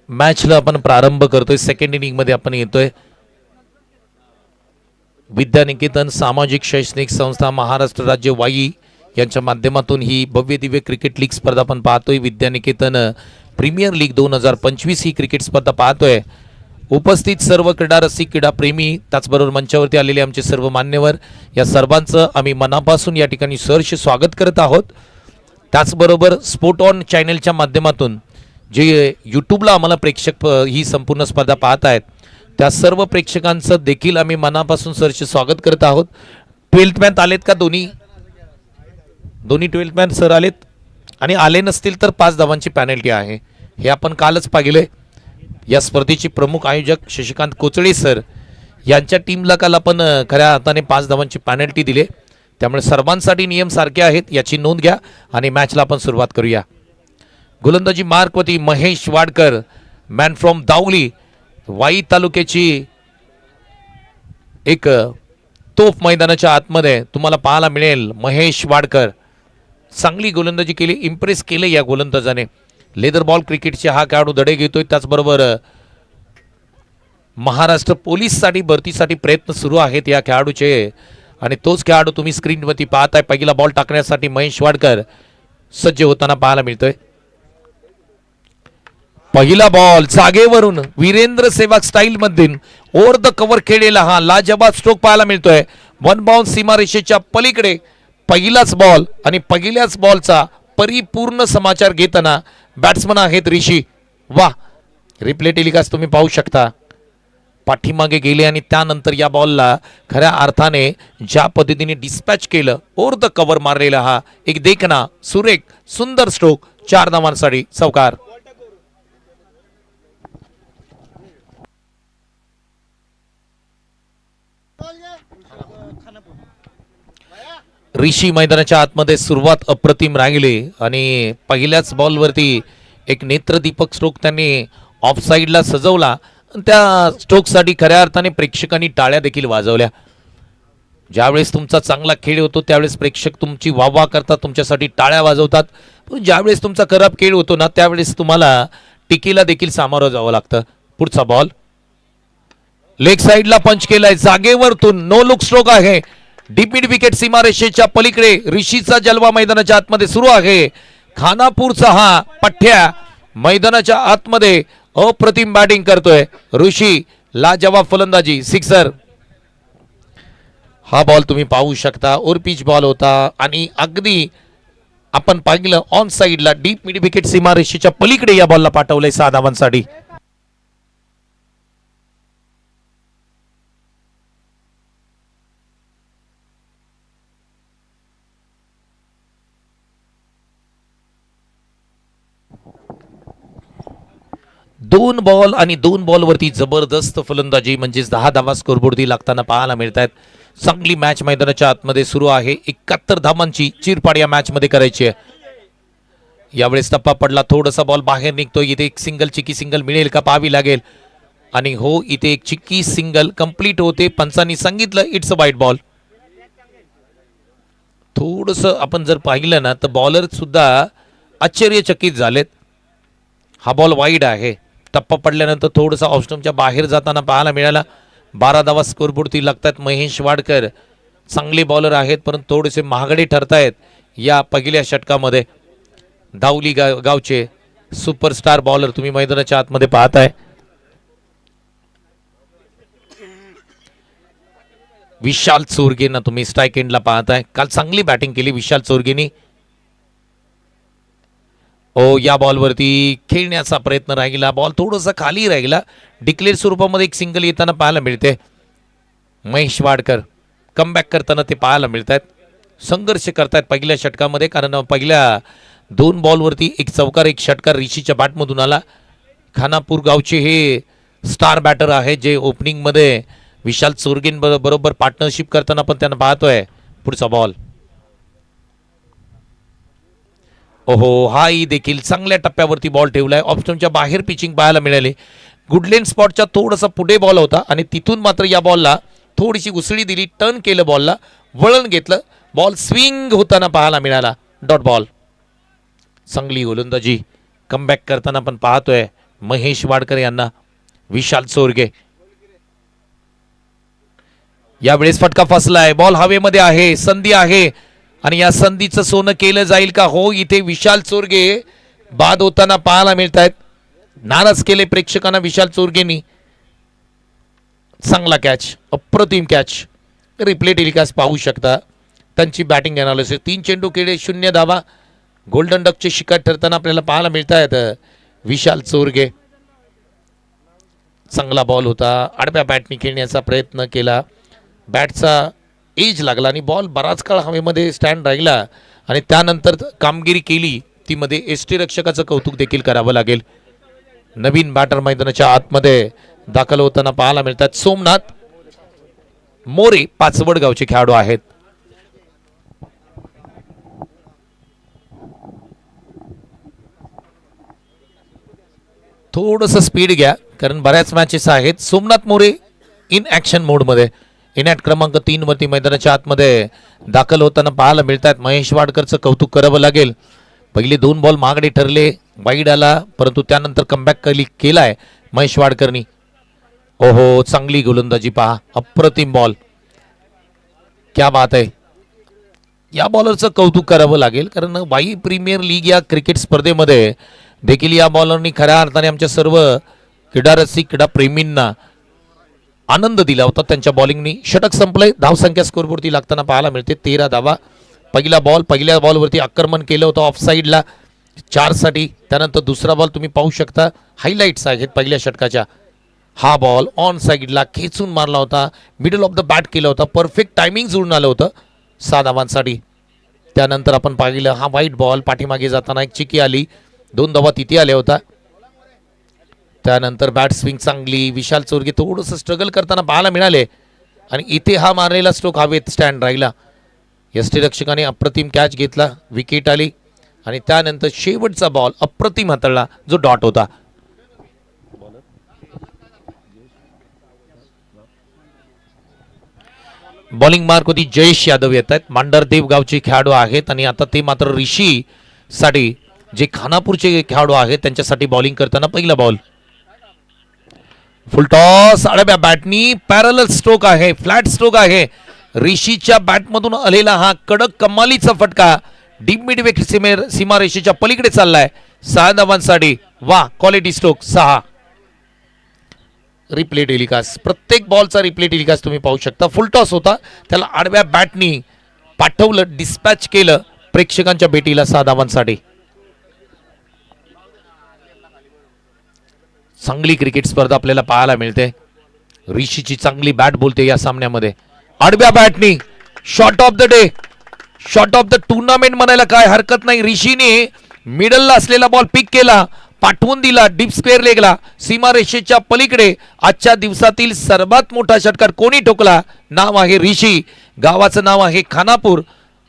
मॅचला आपण प्रारंभ करतोय. सेकंड इनिंग मध्ये आपण येतोय. विद्यानिकेतन सामाजिक शैक्षणिक संस्था महाराष्ट्र राज्य वाई यांच्या माध्यमातून ही भव्य दिव्य क्रिकेट लीग स्पर्धा आपण पाहतोय. विद्यानिकेतन प्रीमियर लीग 2025 ही क्रिकेट स्पर्धा पाहतोय. उपस्थित सर्व क्रीडा रसिक, क्रीडा प्रेमी, त्याचबरोबर मंचावरती आलेले आमचे सर्व मान्यवर, या सर्वांचं आम्ही मनापासून या ठिकाणी सहर्ष स्वागत करत आहोत. त्याचबरोबर स्पोर्ट ऑन चॅनलच्या माध्यमातून जे यूट्यूबला आम्हाला प्रेक्षक ही संपूर्ण स्पर्धा पाहत आहेत, त्या सर्व प्रेक्षकांचं देखील आम्ही मनापासून सहर्ष स्वागत करत आहोत. 12th मॅन आलेत का? दोन्ही 12th मॅन सर आलेत, आणि आले नसतील तर 5 धावांची पॅनल्टी आहे. हे आपण कालच पाहिले. या स्पर्धेचे प्रमुख आयोजक शशिकांत कोचळे सर यांच्या टीमला काल आपण खऱ्या हाताने 5 धावांची पॅनल्टी दिले. त्यामुळे सर्वांसाठी नियम सारखे आहेत याची नोंद घ्या आणि मॅचला आपण सुरुवात करूया. गोलंदाजी मार्कवरती महेश वाडकर, मॅन फ्रॉम दावली, वाई तालुक्याची एक तोफ मैदानाच्या आतमध्ये तुम्हाला पाहायला मिळेल. महेश वाडकर चांगली गोलंदाजी केली, इम्प्रेस केले या गोलंदाजाने. लेदर बॉल क्रिकेटचे हा खेळाडू धडे घेतोय. त्याचबरोबर महाराष्ट्र पोलीससाठी भरतीसाठी प्रयत्न सुरू आहेत या खेळाडूचे, आणि तोच खेळाडू तुम्ही स्क्रीनवरती पाहताय. पहिला बॉल टाकण्यासाठी महेश वाडकर सज्ज होताना पाहायला मिळतोय. पहिला बॉल जागेवरून वीरेंद्र सेवाग स्टाईल मध्ये ओव्हर द कव्हर खेळलेला हा लाजवाब स्ट्रोक पाहायला मिळतोय. 1 बाउन्स सीमारेषेच्या पलीकडे पहिलाच बॉल, आणि पहिल्याच बॉलचा परिपूर्ण समाचार घेताना बॅट्समन आहेत ऋषी. वा, रिप्ले टेलिकास्ट तुम्ही पाहू शकता. पाठीमागे गेले आणि त्यानंतर या बॉलला खऱ्या अर्थाने ज्या पद्धतीने डिस्पॅच केलं, ओव्हर द कव्हर मारलेला हा एक देखना सुरेख सुंदर स्ट्रोक. 4 धावांसाठी चौकार. ऋषी मैदानाच्या आतमध्ये सुरुवात अप्रतिम राहिली, आणि पहिल्याच बॉलवरती एक नेत्रदीपक स्ट्रोक त्यांनी ऑफ साईडला सजवला. त्या स्ट्रोकसाठी खऱ्या अर्थाने प्रेक्षकांनी टाळ्या देखील वाजवल्या. ज्यावेळेस तुमचा चांगला खेळ होतो त्यावेळेस प्रेक्षक तुमची वाहवा करतात, तुमच्यासाठी टाळ्या वाजवतात. पण ज्यावेळेस तुमचा खराब खेळ होतो ना, त्यावेळेस तुम्हाला टिकीला देखील सामोरं जावं लागतं. पुढचा बॉल लेग साईडला पंच केलाय, जागेवरतून नो लुक स्ट्रोक आहे. डीप मिड विकेट सीमारेषेच्या पलीकडे ऋषीचा जलवा मैदानाच्या आतमध्ये सुरू आहे. खानापूरचा हा पठ्या मैदानाच्या आतमध्ये अप्रतिम बॅटिंग करतोय. ऋषी लाजवाब फलंदाजी, सिक्सर. हा बॉल तुम्ही पाहू शकता, ओरपिच बॉल होता आणि अगदी आपण पाहिलं ऑन साइडला डीप मिड विकेट सीमारेषेच्या पलीकडे या बॉलला पाठवलंय 6 धावांसाठी. दोन बॉल आणि 2 बॉलवरती जबरदस्त फलंदाजी म्हणजेच 10 धावा स्कोरबोर्डती लागताना पाहायला मिळत आहेत. चांगली मॅच मैदानाच्या आतमध्ये सुरू आहे. 71 धावांची चिरपाड या मॅच मध्ये करायची आहे. यावेळेस टप्पा पडला, थोडासा बॉल बाहेर निघतो. इथे एक चिकी सिंगल मिळेल का पाहावी लागेल. आणि हो, इथे एक चिक्की सिंगल कंप्लीट होते. पंचांनी सांगितलं इट्स अ वाईट बॉल. थोडस आपण जर पाहिलं ना तर बॉलर सुद्धा आश्चर्यचकित झालेत. हा बॉल वाईड आहे. टप्पा पडल्यानंतर थोडंसं ऑफस्टम्पच्या बाहेर जाताना पाहायला मिळाला. 12 धावा स्कोरबोर्डती लागतात. महेश वाडकर चांगले बॉलर आहेत परंतु थोडेसे महागडे ठरतायत या पहिल्या षटकामध्ये. दावली गावचे सुपरस्टार बॉलर तुम्ही मैदानाच्या आतमध्ये पाहताय. विशाल चोरगेंना तुम्ही स्ट्राईक एंडला पाहताय. काल चांगली बॅटिंग केली विशाल चोरगेनी. या बॉलवरती खेळण्याचा प्रयत्न राहिला. बॉल थोडासा खाली राहिला. डिक्लेअर स्वरूपामध्ये एक सिंगल येताना पाहायला मिळते. महेश वाडकर कमबॅक करताना ते पाहायला मिळत आहेत. संघर्ष करतायत पहिल्या षटकामध्ये कारण पहिल्या 2 बॉलवरती एक चौकार एक षटकार ऋषीच्या बॅटमधून आला. खानापूर गावचे हे स्टार बॅटर आहे जे ओपनिंगमध्ये विशाल चोरगेन बरोबर पार्टनरशिप करताना पण त्यांना पाहतोय. पुढचा बॉल हाही देखील चांगल्या टप्प्यावरती बॉल ठेवलाय. ऑप्शनच्या बाहेर पिचिंग पाहायला मिळाली. गुडलेन स्पॉटच्या थोडासा पुढे बॉल होता आणि तिथून मात्र या बॉलला थोडीशी उसळी दिली. टर्न केलं, बॉलला वळण घेतलं. बॉल स्विंग होताना पाहायला मिळाला. Dot ball. चांगली गोलंदाजी कमबॅक करताना पण पाहतोय महेश वाडकर यांना. विशाल चोरगे यावेळेस फटका फसलाय. बॉल हवेमध्ये आहे. संधी आहे आणि या संधीचं सोनं केलं जाईल का? हो, इथे विशाल चोरगे बाद होताना पाहायला मिळत आहेत. नाराज केले प्रेक्षकांना विशाल चोरगेनी. चांगला कॅच, अप्रतिम कॅच. रिप्ले टेलिकास्ट पाहू शकता त्यांची बॅटिंग अनालिसिस. 3 चेंडू केले, 0 धावा. गोल्डन डकचे शिकार ठरताना आपल्याला पाहायला मिळत आहेत विशाल चोरगे. चांगला बॉल होता. आडव्या बॅटने खेळण्याचा प्रयत्न केला. बॅटचा एज लागला आणि बॉल बराच काळ हवेमध्ये स्टँड राहिला आणि त्यानंतर कामगिरी केली ती मध्ये एसटी रक्षकाचं कौतुक देखील करावं लागेल. नवीन बॅटर मैदानाच्या आतमध्ये दाखल होताना पाहायला मिळतात. सोमनाथ मोरे पाचवड गावचे खेळाडू आहेत. थोडंसं स्पीड घ्या कारण बऱ्याच मॅचेस आहेत. सोमनाथ मोरे इन ॲक्शन मोडमध्ये इनॅट क्रमांक 3 वरती मैदानाच्या आतमध्ये दाखल होताना पाहायला मिळतात. महेश वाडकरचं कौतुक करावं लागेल. पहिले 2 बॉल महागडे ठरले, वाईड आला परंतु त्यानंतर कमबॅक केलाय महेश वाडकरनी. चांगली गोलंदाजी पहा. अप्रतिम बॉल. क्या बात आहे. या बॉलरचं कौतुक करावं लागेल कारण वाई प्रीमियर लीग या क्रिकेट स्पर्धेमध्ये देखील या बॉलरनी खऱ्या अर्थाने आमच्या सर्व क्रीडारसिक क्रीडाप्रेमींना आनंद दिला होता. त्यांच्या बॉलिंगनी षटक संपलंय. धावसंख्या स्कोरवरती लागताना पाहायला मिळते 13 धावा. पहिल्या बॉलवरती आक्रमण केलं होतं ऑफ साईडला 4 साठी. त्यानंतर दुसरा बॉल तुम्ही पाहू शकता. हायलाइट्स आहेत पहिल्या षटकाच्या. हा बॉल ऑन साईडला खेचून मारला होता. मिडल ऑफ द बॅट केला होता. परफेक्ट टायमिंग जुळून आलं होतं 6 धावांसाठी. त्यानंतर आपण पाहिलं हा वाईट बॉल पाठीमागे जाताना एक चिकी आली. 2 धावा तिथे आल्या होता. त्यानंतर बॅट स्विंग चांगली. विशाल चोरगे थोडंसं स्ट्रगल करताना पाहायला मिळाले आणि इथे हा मारलेला स्ट्रोक हवेत स्टँड राहिला. यष्टीरक्षकाने अप्रतिम कॅच घेतला. विकेट आली आणि त्यानंतर शेवटचा बॉल अप्रतिम हाताळला जो डॉट होता. बॉलिंग मार्क होती जयेश यादव येत आहेत. मांडरदेव गावचे खेळाडू आहेत आणि आता ते मात्र ऋषी साठी जे खानापूरचे खेळाडू आहेत त्यांच्यासाठी बॉलिंग करताना पहिला बॉल. फुल टॉस. आडव्या बॅटनी पॅरलल स्ट्रोक आहे, फ्लॅट स्ट्रोक आहे. ऋषीच्या बॅटमधून आलेला हा कडक कमालीचा फटका डीप मिड विकेट सीमारेषेच्या पलीकडे चाललाय. 6 धावांसाठी. वा, क्वालिटी स्ट्रोक. 6. रिप्ले टेलिकास्ट, प्रत्येक बॉलचा रिप्ले टेलिकास्ट तुम्ही पाहू शकता. फुल टॉस होता, त्याला आडव्या बॅटनी पाठवलं, डिस्पॅच केलं प्रेक्षकांच्या भेटीला. 6 धावांसाठी. चांगली क्रिकेट स्पर्धा आपल्याला पाहायला मिळते. ऋषीची चांगली बॅट बोलते या सामन्यामध्ये. आडव्या बॅटनी shot of the day, shot of the tournament म्हणायला काय हरकत नाही. ऋषीने मिडलला असलेला बॉल पिक केला, पाठवून दिला डीप स्क्वेअर लेगला, सीमारेषेच्या पलीकडे. आजच्या दिवसातील सर्वात मोठा षटकार कोणी ठोकला? नाव आहे ऋषी. गावाचं नाव आहे खानापूर,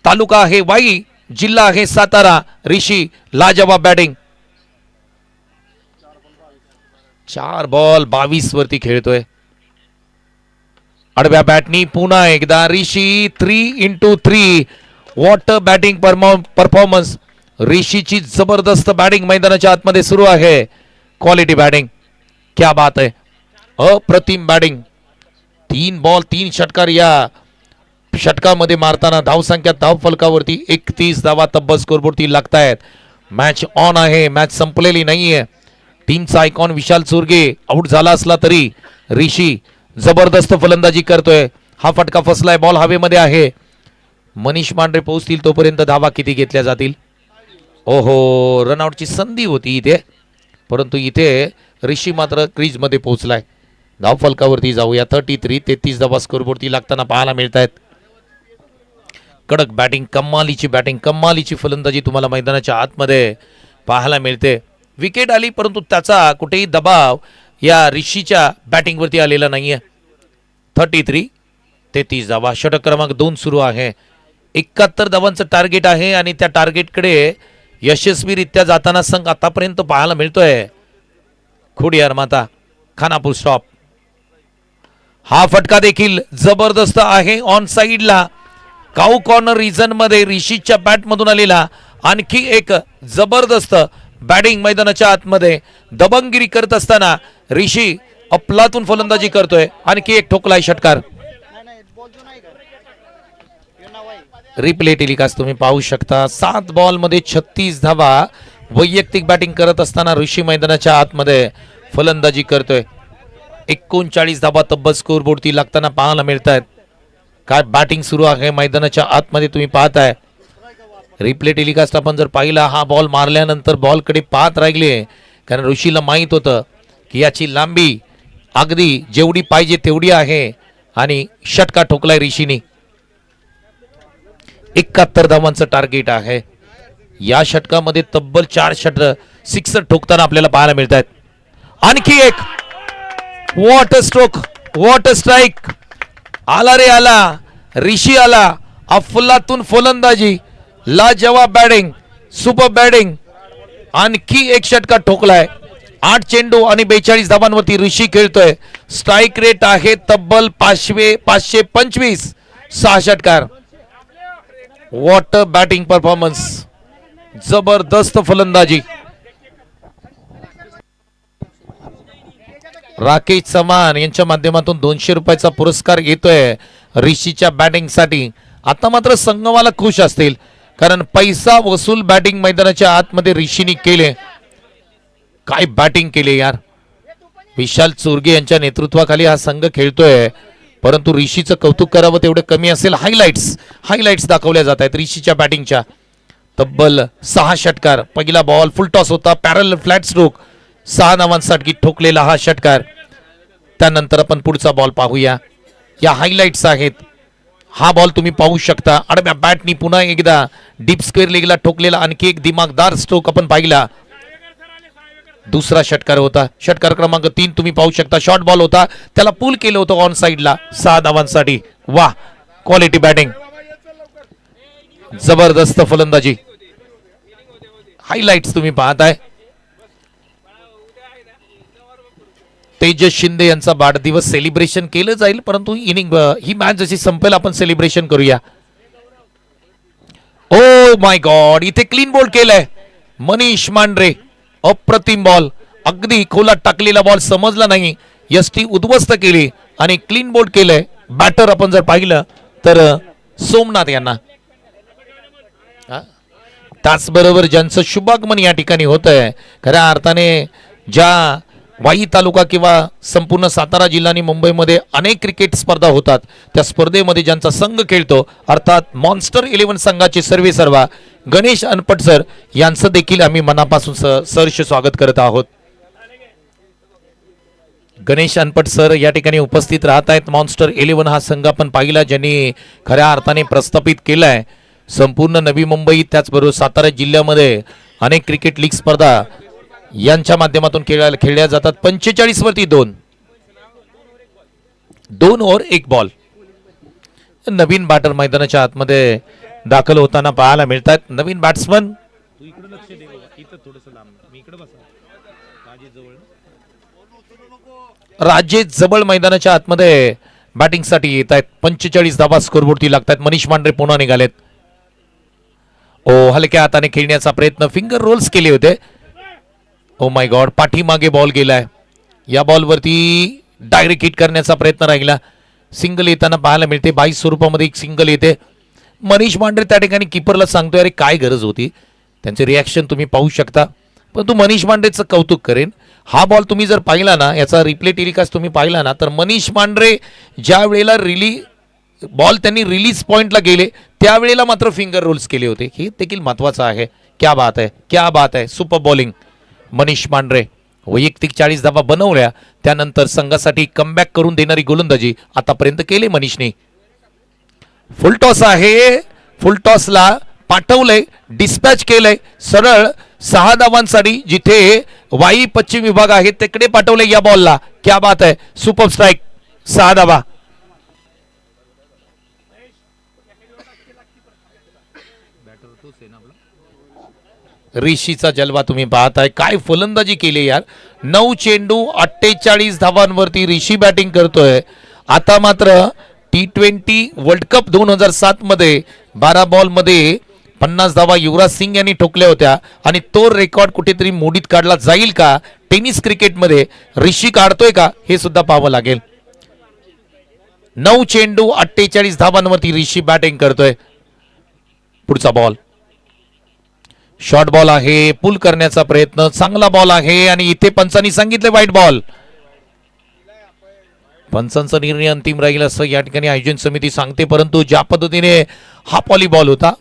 तालुका आहे वाई, जिल्हा आहे सातारा. ऋषी लाजवाब बॅटिंग. 4 बॉल 22 वरती खेळतोय. आडव्या बॅटनी पुन्हा एकदा Rishi. 3x3. What batting performance. ऋषीची जबरदस्त बॅटिंग मैदानाच्या आतमध्ये सुरू आहे. क्वालिटी बॅटिंग, क्या बात आहे, अप्रतिम बॅटिंग. 3 बॉल 3 षटकार या षटकामध्ये मारताना धावसंख्या धाव फलकावरती 31 धावा तब्बल स्कोरबोर्डती लागतायत. मॅच ऑन आहे, मॅच संपलेली नाहीये. टीमचा आयकॉन विशाल चुरगे आउट झाला असला तरी ऋषी जबरदस्त फलंदाजी करतोय. हा फटका फसलाय, बॉल हवेमध्ये आहे. मनीष मांढरे पोहोचतील तोपर्यंत धावा किती घेतल्या जातील? ओहो, रनआउटची संधी होती इथे, परंतु इथे ऋषी मात्र क्रीजमध्ये पोहोचलाय. धाव फलकावरती जाऊया. 33 धावा स्कोरबोर्डती लागताना पाहायला मिळत आहेत. कडक बॅटिंग, कमालीची बॅटिंग, कमालीची फलंदाजी तुम्हाला मैदानाच्या आतमध्ये पाहायला मिळते. विकेट आली, परंतु त्याचा कुठेही दबाव या ऋषीच्या बॅटिंगवरती आलेला नाहीये. 33 धावा. षटक क्रमांक 2 सुरू आहे. 71 धावांचं टार्गेट आहे आणि त्या टार्गेटकडे यशस्वीरित्या जाताना संघ आतापर्यंत पाहायला मिळतोय. खोडियार माता, खानापूर स्टॉप. हा फटका देखील जबरदस्त आहे. ऑन साइडला काऊ कॉर्नर रिजन मध्ये ऋषीच्या बॅटमधून आलेला आणखी एक जबरदस्त बॅटिंग मैदानाच्या आतमध्ये दबंगगिरी करत असताना ऋषी अफलातून फलंदाजी करतोय. आणखी एक ठोकलाय षटकार. रिप्ले टेलिकास्ट तुम्ही पाहू शकता. 7 बॉल मध्ये 36 धावा वैयक्तिक बॅटिंग करत असताना ऋषी मैदानाच्या आतमध्ये फलंदाजी करतोय. 39 धावा तब्बल स्कोरबोर्डती लागताना पाहायला मिळत आहेत. काय बॅटिंग सुरू आहे मैदानाच्या आतमध्ये तुम्ही पाहताय. रिप्ले टेलिकास्ट आपण जर पाहिला, हा बॉल मारल्यानंतर बॉलकडे पाहत राहिले, कारण ऋषीला माहित होतं की याची लांबी अगदी जेवढी पाहिजे तेवढी आहे आणि षटका ठोकलाय ऋषीने. 71 धावांचं टार्गेट आहे. या षटकामध्ये तब्बल 4 सिक्सर ठोकताना आपल्याला पाहायला मिळत आहेत. आणखी एक. What a stroke, what a strike. आला रे आला, ऋषी आला. अफलातून फलंदाजी, लाजवाब बॅटिंग, सुपर बॅटिंग. आणखी एक षटका ठोकलाय. 8 चेंडू आणि 42 धावांवरती ऋषी खेळतोय. स्ट्राईक रेट आहे तब्बल 525. 6 षटकार. वॉट अ बॅटिंग परफॉर्मन्स, जबरदस्त फलंदाजी. राकेश चव्हाण यांच्या माध्यमातून 200 रुपयाचा पुरस्कार येतोय ऋषीच्या बॅटिंग साठी. आता मात्र संघवाला खुश असतील, कारण पैसा वसूल बॅटिंग मैदानाच्या आतमध्ये ऋषीने केले. काय बॅटिंग केले यार. विशाल चोरगे यांच्या नेतृत्वाखाली हा संघ खेळतोय, परंतु ऋषीचं कौतुक करावं तेवढं कमी असेल. हायलाइट्स दाखवल्या जात आहेत ऋषीच्या बॅटिंगच्या. तब्बल 6 षटकार. पहिला बॉल फुल टॉस होता, पॅरल फ्लॅट स्ट्रोक. 6 धावांसाठी ठोकलेला हा षटकार. त्यानंतर आपण पुढचा बॉल पाहूया. या हायलाइट्स आहेत. हा बॉल तुम्ही पाहू शकता. आडव्या बॅटनी पुन्हा एकदा डीप स्क्वेअर लेगला ठोकलेला आणखी एक दिमागदार स्ट्रोक आपण पाहिला. दुसरा षटकार होता. षटकार क्रमांक 3 तुम्ही पाहू शकता. शॉर्ट बॉल होता, त्याला पुल केलं होतं ऑन साइडला. 6 धावांसाठी. वा, क्वालिटी बॅटिंग, जबरदस्त फलंदाजी. हायलाइट्स तुम्ही पाहताय. तेजस शिंदे यांचा वाढदिवस सेलिब्रेशन केलं जाईल, परंतु इनिंग ही मॅच जशी संपेल आपण सेलिब्रेशन करूया. ओ माय गॉड, इथे क्लीन बोल्ड केलंय मनीष मांढरे. अप्रतिम बॉल, अगदी खोलात टाकलेला बॉल समजला नाही, यष्टी उद्ध्वस्त केली आणि क्लीन बोल्ड केलंय. बॅटर आपण जर पाहिलं तर सोमनाथ यांना. त्याचबरोबर ज्यांचं शुभागमन या ठिकाणी होत आहे, खऱ्या अर्थाने ज्या वाई तालुका किंवा संपूर्ण सातारा जिल्हा आणि मुंबईमध्ये अनेक क्रिकेट स्पर्धा होतात, त्या स्पर्धेमध्ये ज्यांचा संघ खेळतो अर्थात मॉन्स्टर 11 संघाचे सर्वेसर्वा गणेश अनपट सर यांचं देखील आम्ही मनापासून सहर्ष स्वागत करत आहोत. गणेश अनपट सर या ठिकाणी उपस्थित राहत आहेत. मॉन्स्टर 11 हा संघ आपण पाहिला, ज्यांनी खऱ्या अर्थाने प्रस्थापित केलाय संपूर्ण नवी मुंबई त्याचबरोबर सातारा जिल्ह्यामध्ये अनेक क्रिकेट लीग स्पर्धा यांच्या माध्यमातून खेळल्या जातात. 45 वरती 2 ओव्हर 1 बॉल. नवीन बॅटर मैदानाच्या आतमध्ये दाखल होताना पाहायला मिळतात. नवीन बॅट्समन राजेश जवळ मैदानाच्या आतमध्ये बॅटिंगसाठी येत आहेत. 45 धावा स्कोरबोर्डती लागतात. मनीष मांढरे पुन्हा निघालेत. हलक्या हाताने खेळण्याचा प्रयत्न, फिंगर रोल्स केले होते. ओ माय गॉड, पाठीमागे बॉल गेलाय. या बॉलवरती डायरेक्ट हिट करण्याचा प्रयत्न राहिला. सिंगल येताना पाहायला मिळते. 22 स्वरूपामध्ये एक सिंगल येते. मनीष मांढरे त्या ठिकाणी किपरला सांगतोय, अरे काय गरज होती. त्यांचे रिॲक्शन तुम्ही पाहू शकता. परंतु मनीष मांढरेचं कौतुक करेन. हा बॉल तुम्ही जर पाहिला ना, याचा रिप्ले टेलिकास्ट तुम्ही पाहिला ना, तर मनीष मांढरे ज्या वेळेला बॉल त्यांनी रिलीज पॉइंटला गेले त्यावेळेला मात्र फिंगर रोल्स केले होते. हे देखील महत्वाचं आहे. क्या बात आहे, क्या बात आहे. Super bowling Manish Mandhare. वैयक्तिक 40 धावा बनवल्या, त्यानंतर संघासाठी कमबॅक करून देणारी गोलंदाजी आतापर्यंत केली मनीषने. फुल टॉस आहे. फुल टॉसला पाठवलंय, डिस्पॅच केलंय सरळ 6 धावांसाठी. जिथे वाई पश्चिम विभाग आहे तिकडे पाठवले या बॉलला. क्या बात आहे. Super strike. 6 धावा. ऋषीचा जलवा तुम्ही पाहताय. काय फलंदाजी केली यार. 9 चेंडू 48 धावांवरती ऋषी बॅटिंग करतोय. आता मात्र T20 वर्ल्ड कप 2007 मध्ये 12 बॉल मध्ये 50 धावा युवराज सिंग यांनी ठोकल्या होत्या आणि तो रेकॉर्ड कुठेतरी मोडीत काढला जाईल का टेनिस क्रिकेटमध्ये, ऋषी काढतोय का हे सुद्धा पाहावं लागेल. 9 चेंडू 48 धावांवरती ऋषी बॅटिंग करतोय. पुढचा बॉल शॉर्ट बॉल आहे. पुल करण्याचा प्रयत्न, चांगला बॉल आहे आणि इथे पंचांनी सांगितले वाईट बॉल. पंचांचा निर्णय अंतिम राहील असं या ठिकाणी आयोजन समिती सांगते, परंतु ज्या पद्धतीने हा पॉलीबॉल होता,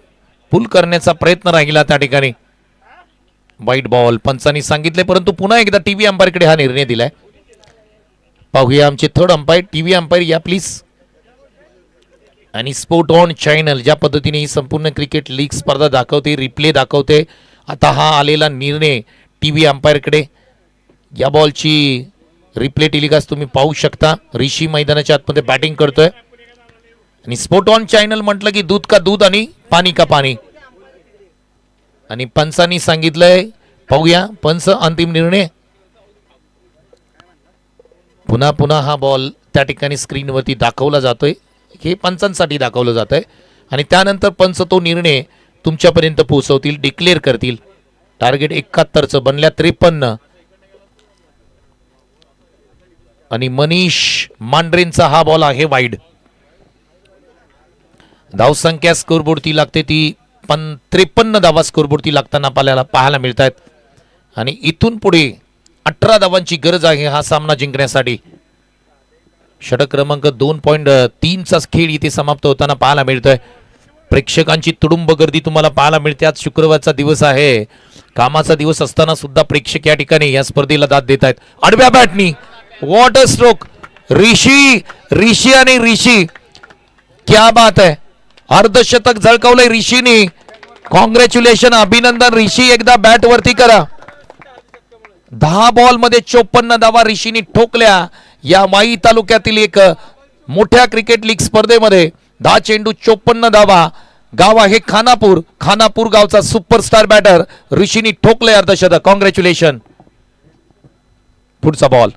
पुल करण्याचा प्रयत्न राहिला त्या ठिकाणी. वाईट बॉल पंचांनी सांगितले, परंतु पुन्हा एकदा टीव्ही अंपायरकडे हा निर्णय दिलाय. पाहूया आमचे थर्ड अंपायर. टीव्ही अंपायर या प्लीज. आणि स्पोर्ट ऑन चॅनल ज्या पद्धतीने ही संपूर्ण क्रिकेट लीग स्पर्धा दाखवते, रिप्ले दाखवते. आता हा आलेला निर्णय टीव्ही अंपायरकडे. या बॉलची रिप्ले टेलिकास्ट तुम्ही पाहू शकता. ऋषी मैदानाच्या आतमध्ये बॅटिंग करतोय आणि स्पोर्ट ऑन चॅनल म्हटलं की दूध का दूध आणि पाणी का पाणी. आणि पंचांनी सांगितलंय, पाहूया पंच अंतिम निर्णय. पुन्हा पुन्हा हा बॉल त्या ठिकाणी स्क्रीनवरती दाखवला जातोय. हे पंचांसाठी दाखवलं जात आहे आणि त्यानंतर पंच तो निर्णय तुमच्यापर्यंत पोहोचवतील, डिक्लेअर करतील. टार्गेट 71चं बनल्या 53 आणि मनीष मांढरेंचा हा बॉल आहे वाईड. धावसंख्या स्कोरबोर्डती लागते ती 53 धावा स्कोरबोर्डती लागताना आपल्याला पाहायला मिळत आहेत आणि इथून पुढे 18 धावांची गरज आहे हा सामना जिंकण्यासाठी. षटक क्रमांक 2.3चा खेळ इथे समाप्त होताना पाहायला मिळतोय. प्रेक्षकांची तुडुंब गर्दी तुम्हाला पाहायला मिळते. आज शुक्रवारचा दिवस आहे. कामाचा दिवस असताना सुद्धा प्रेक्षक या ठिकाणी या स्पर्धेला दाद देत आहेत. आडव्या बॅटनी वॉटर स्ट्रोक. ऋषी आणि ऋषी, क्या बात आहे. अर्धशतक झळकावलंय ऋषीने. कॉंग्रॅच्युलेशन, अभिनंदन ऋषी. एकदा बॅट वरती करा. 10 बॉल मध्ये 54 धावा ऋषीने ठोकल्या. या वाई तालुक्यातील एक मोठ्या क्रिकेट लीग स्पर्धेमध्ये 10 चेंडू 54 धावा. गाव आहे खानापूर. खानापूर गावचा सुपरस्टार बॅटर ऋषीने ठोकले अर्धशतक. कॉंग्रॅच्युलेशन. पुढचा बॉल.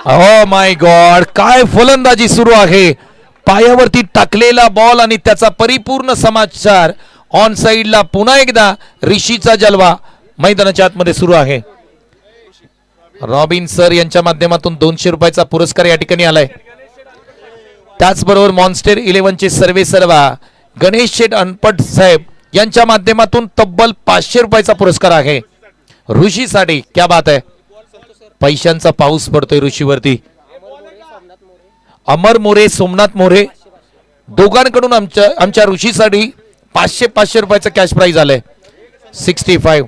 ओ माय गॉड, काय फलंदाजी सुरू आहे. पायावरती टाकलेला बॉल आणि त्याचा परिपूर्ण समाचार. ऑन साइडला पुन्हा एकदा ऋषीचा जलवा मैदानाच्या आतमध्ये सुरू आहे. रॉबिन सर यांच्या माध्यमातून 200 रुपयाचा पुरस्कार या ठिकाणी आलाय. त्याचबरोबर मॉन्स्टर 11चे सर्वे सर्वा गणेश शेठ अनपट साहेब यांच्या माध्यमातून तब्बल 500 रुपयाचा पुरस्कार आहे ऋषीसाठी. क्या बात आहे. पैशांचा पाऊस पडतोय ऋषीवरती. अमर मोरे सोमनाथ मोरे दोघांकडून आमच्या ऋषीसाठी 500 रुपयाचं कॅश प्राइज आलंय 65.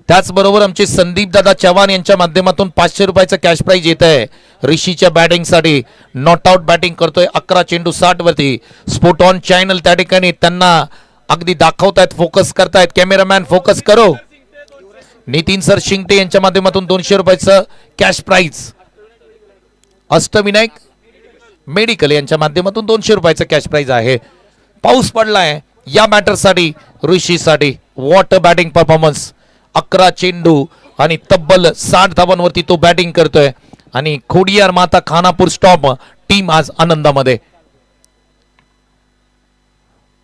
त्याचबरोबर आमचे संदीप दादा चव्हाण यांच्या माध्यमातून 500 रुपयाचं कॅश प्राइज येत आहे ऋषीच्या बॅटिंगसाठी. नॉट आउट बॅटिंग करतोय 11 चेंडू 60 वरती. स्पोर्ट ऑन चॅनल त्या ठिकाणी त्यांना अगदी दाखवतायत, फोकस करतायत. कॅमेरामॅन फोकस करो. नितीन सर शिंगटे यांच्या माध्यमातून 200 रुपयाचं कॅश प्राइज. अष्टविनायक मेडिकल यांच्या माध्यमातून 200 रुपयाचं कॅश प्राइज आहे. पाऊस पडलाय या मॅटरसाठी ऋषीसाठी. What batting performance. 11 चेंडू आणि तब्बल 60 धावांवरती तो बॅटिंग करतोय. आणि खोडियार माता खानापूर स्टॉप टीम आज आनंदामध्ये.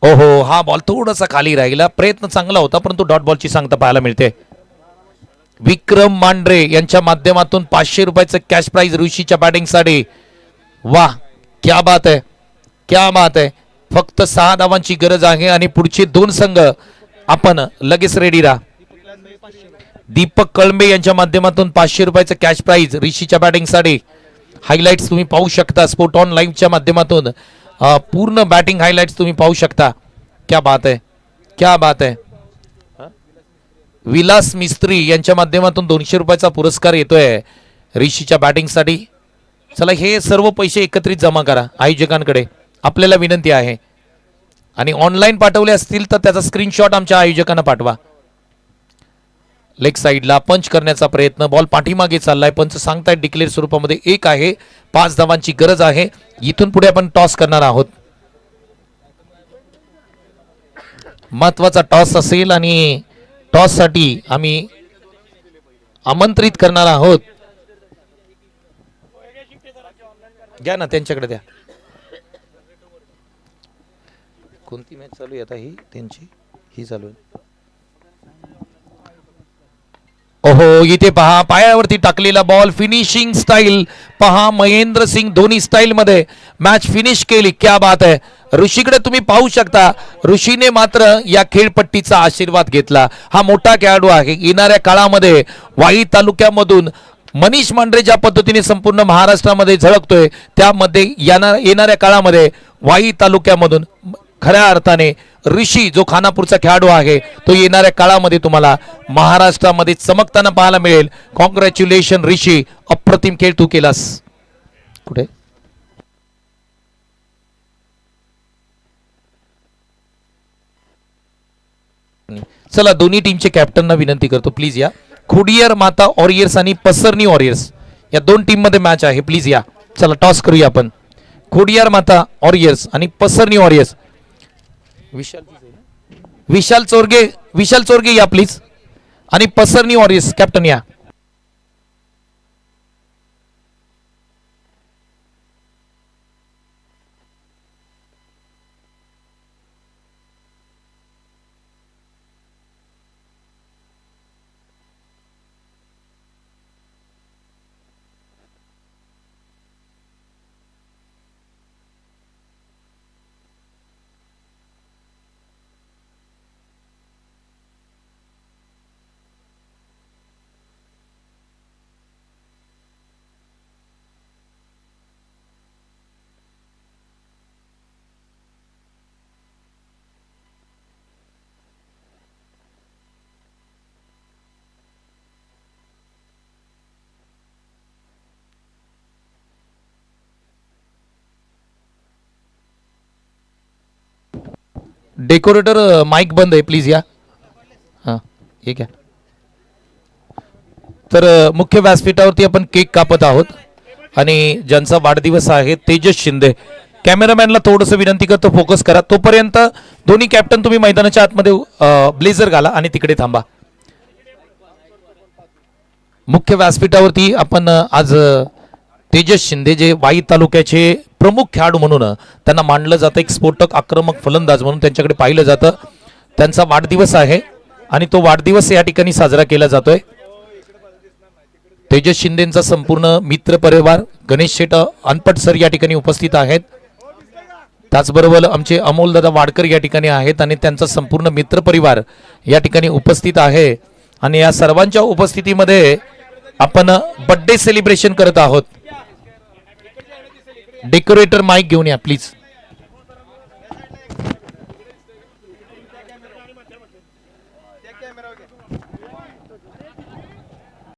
ओहो, हा बॉल थोडासा खाली राहिला. प्रयत्न चांगला होता परंतु डॉट बॉलची सांगता पाहायला मिळते. विक्रम मांढरे यांच्या माध्यमातून 500 रुपयाचं कॅश प्राइज ऋषीच्या बॅटिंगसाठी. वाह, क्या बात आहे, क्या बात आहे. फक्त 6 धावांची गरज आहे आणि पुढचे 2 संघ आपण लगेच रेडी राहा. दीपक कळंबे यांच्या माध्यमातून 500 रुपयाचं कॅश प्राइज ऋषीच्या बॅटिंगसाठी. हायलाइट्स तुम्ही पाहू शकता स्पोर्ट ऑन लाईव्हच्या माध्यमातून. पूर्ण बॅटिंग हायलाइट्स तुम्ही पाहू शकता. क्या बात आहे, क्या बात आहे. विलास मिस्त्री यांच्या माध्यमातून 200 रुपयाचा पुरस्कार येतोय ऋषीच्या बॅटिंगसाठी. चला, हे सर्व पैसे एकत्रित जमा करा आयोजकांकडे, आपल्याला विनंती आहे. आणि ऑनलाईन पाठवले असतील तर त्याचा स्क्रीनशॉट आमच्या आयोजकांना पाठवा. लेग साईडला पंच करण्याचा प्रयत्न. बॉल पाठीमागे चाललाय. पंच सांगतायत डिक्लेअर स्वरूपामध्ये 1 आहे. 5 धावांची गरज आहे. इथून पुढे आपण टॉस करणार आहोत. महत्वाचा टॉस असेल आणि टॉस साठी आम्ही आमंत्रित करणार आहोत. घ्या ना, त्यांच्याकडे द्या. कोणती मॅच चालू आहे आता? ही त्यांची, ही चालू आहे. ओहो, इथे पहा पायावरती टाकलेला बॉल. फिनिशिंग स्टाईल पहा, महेंद्र सिंग धोनी स्टाईल मध्ये मॅच फिनिश केली. क्या बात आहे. ऋषीकडे तुम्ही पाहू शकता. ऋषीने मात्र या खेळपट्टीचा आशीर्वाद घेतला. हा मोठा खेळाडू आहे. येणाऱ्या काळामध्ये वाई तालुक्यामधून मनीष मांढरे ज्या पद्धतीने संपूर्ण महाराष्ट्रामध्ये झळकतोय त्यामध्ये येणाऱ्या काळामध्ये वाई तालुक्यामधून खऱ्या अर्थाने ऋषी जो खानापूरचा खेळाडू आहे तो येणाऱ्या काळामध्ये तुम्हाला महाराष्ट्रामध्ये चमकताना पाहायला मिळेल. कॉंग्रॅच्युलेशन ऋषी, अप्रतिम खेळ तू केलास. कुठे चला, दोन्ही टीमचे कॅप्टनना विनंती करतो प्लीज या. खोडियार माता वॉरियर्स आणि पसरणी वॉरियर्स या 2 टीम मध्ये मॅच आहे. प्लीज या. चला, टॉस करूया आपण. खोडियार माता वॉरियर्स आणि पसरणी वॉरियर्स. विशाल चोरगे या प्लीज. आणि पसरणी वॉरियर्स कॅप्टन या. डेकोरेटर माइक बंद आहे, प्लीज या. हां, ठीक आहे. तर मुख्य व्यासपीठावरती आपण केक कापत आहोत आणि ज्यांचा वाढदिवस आहे तेजस शिंदे. कॅमेरामॅनला थोडंसं विनंती करतो फोकस करा. तोपर्यंत दोन्ही कॅप्टन तुम्ही मैदानाच्या आतमध्ये ब्लेझर घाला आणि तिकडे थांबा. मुख्य व्यासपीठावरती आपण आज तेजस शिंदे जे वाई तालुक्याचे प्रमुख खेळाडू म्हणून त्यांना मानलं जातं, एक स्फोटक आक्रमक फलंदाज म्हणून त्यांच्याकडे पाहिलं जातं. त्यांचा वाढदिवस आहे आणि तो वाढदिवस या ठिकाणी साजरा केला जातोय. तेजस शिंदेचा संपूर्ण मित्र परिवार, गणेश शेट अनपट सर या ठिकाणी उपस्थित आहेत. त्याचबरोबर आमचे अमोलदादा वाडकर या ठिकाणी आहेत आणि त्यांचा संपूर्ण मित्र परिवार या ठिकाणी उपस्थित आहे. आणि या सर्वांच्या उपस्थितीमध्ये आपण बर्थडे सेलिब्रेशन करत आहोत. डेकोरेटर माईक घेऊन या प्लीज.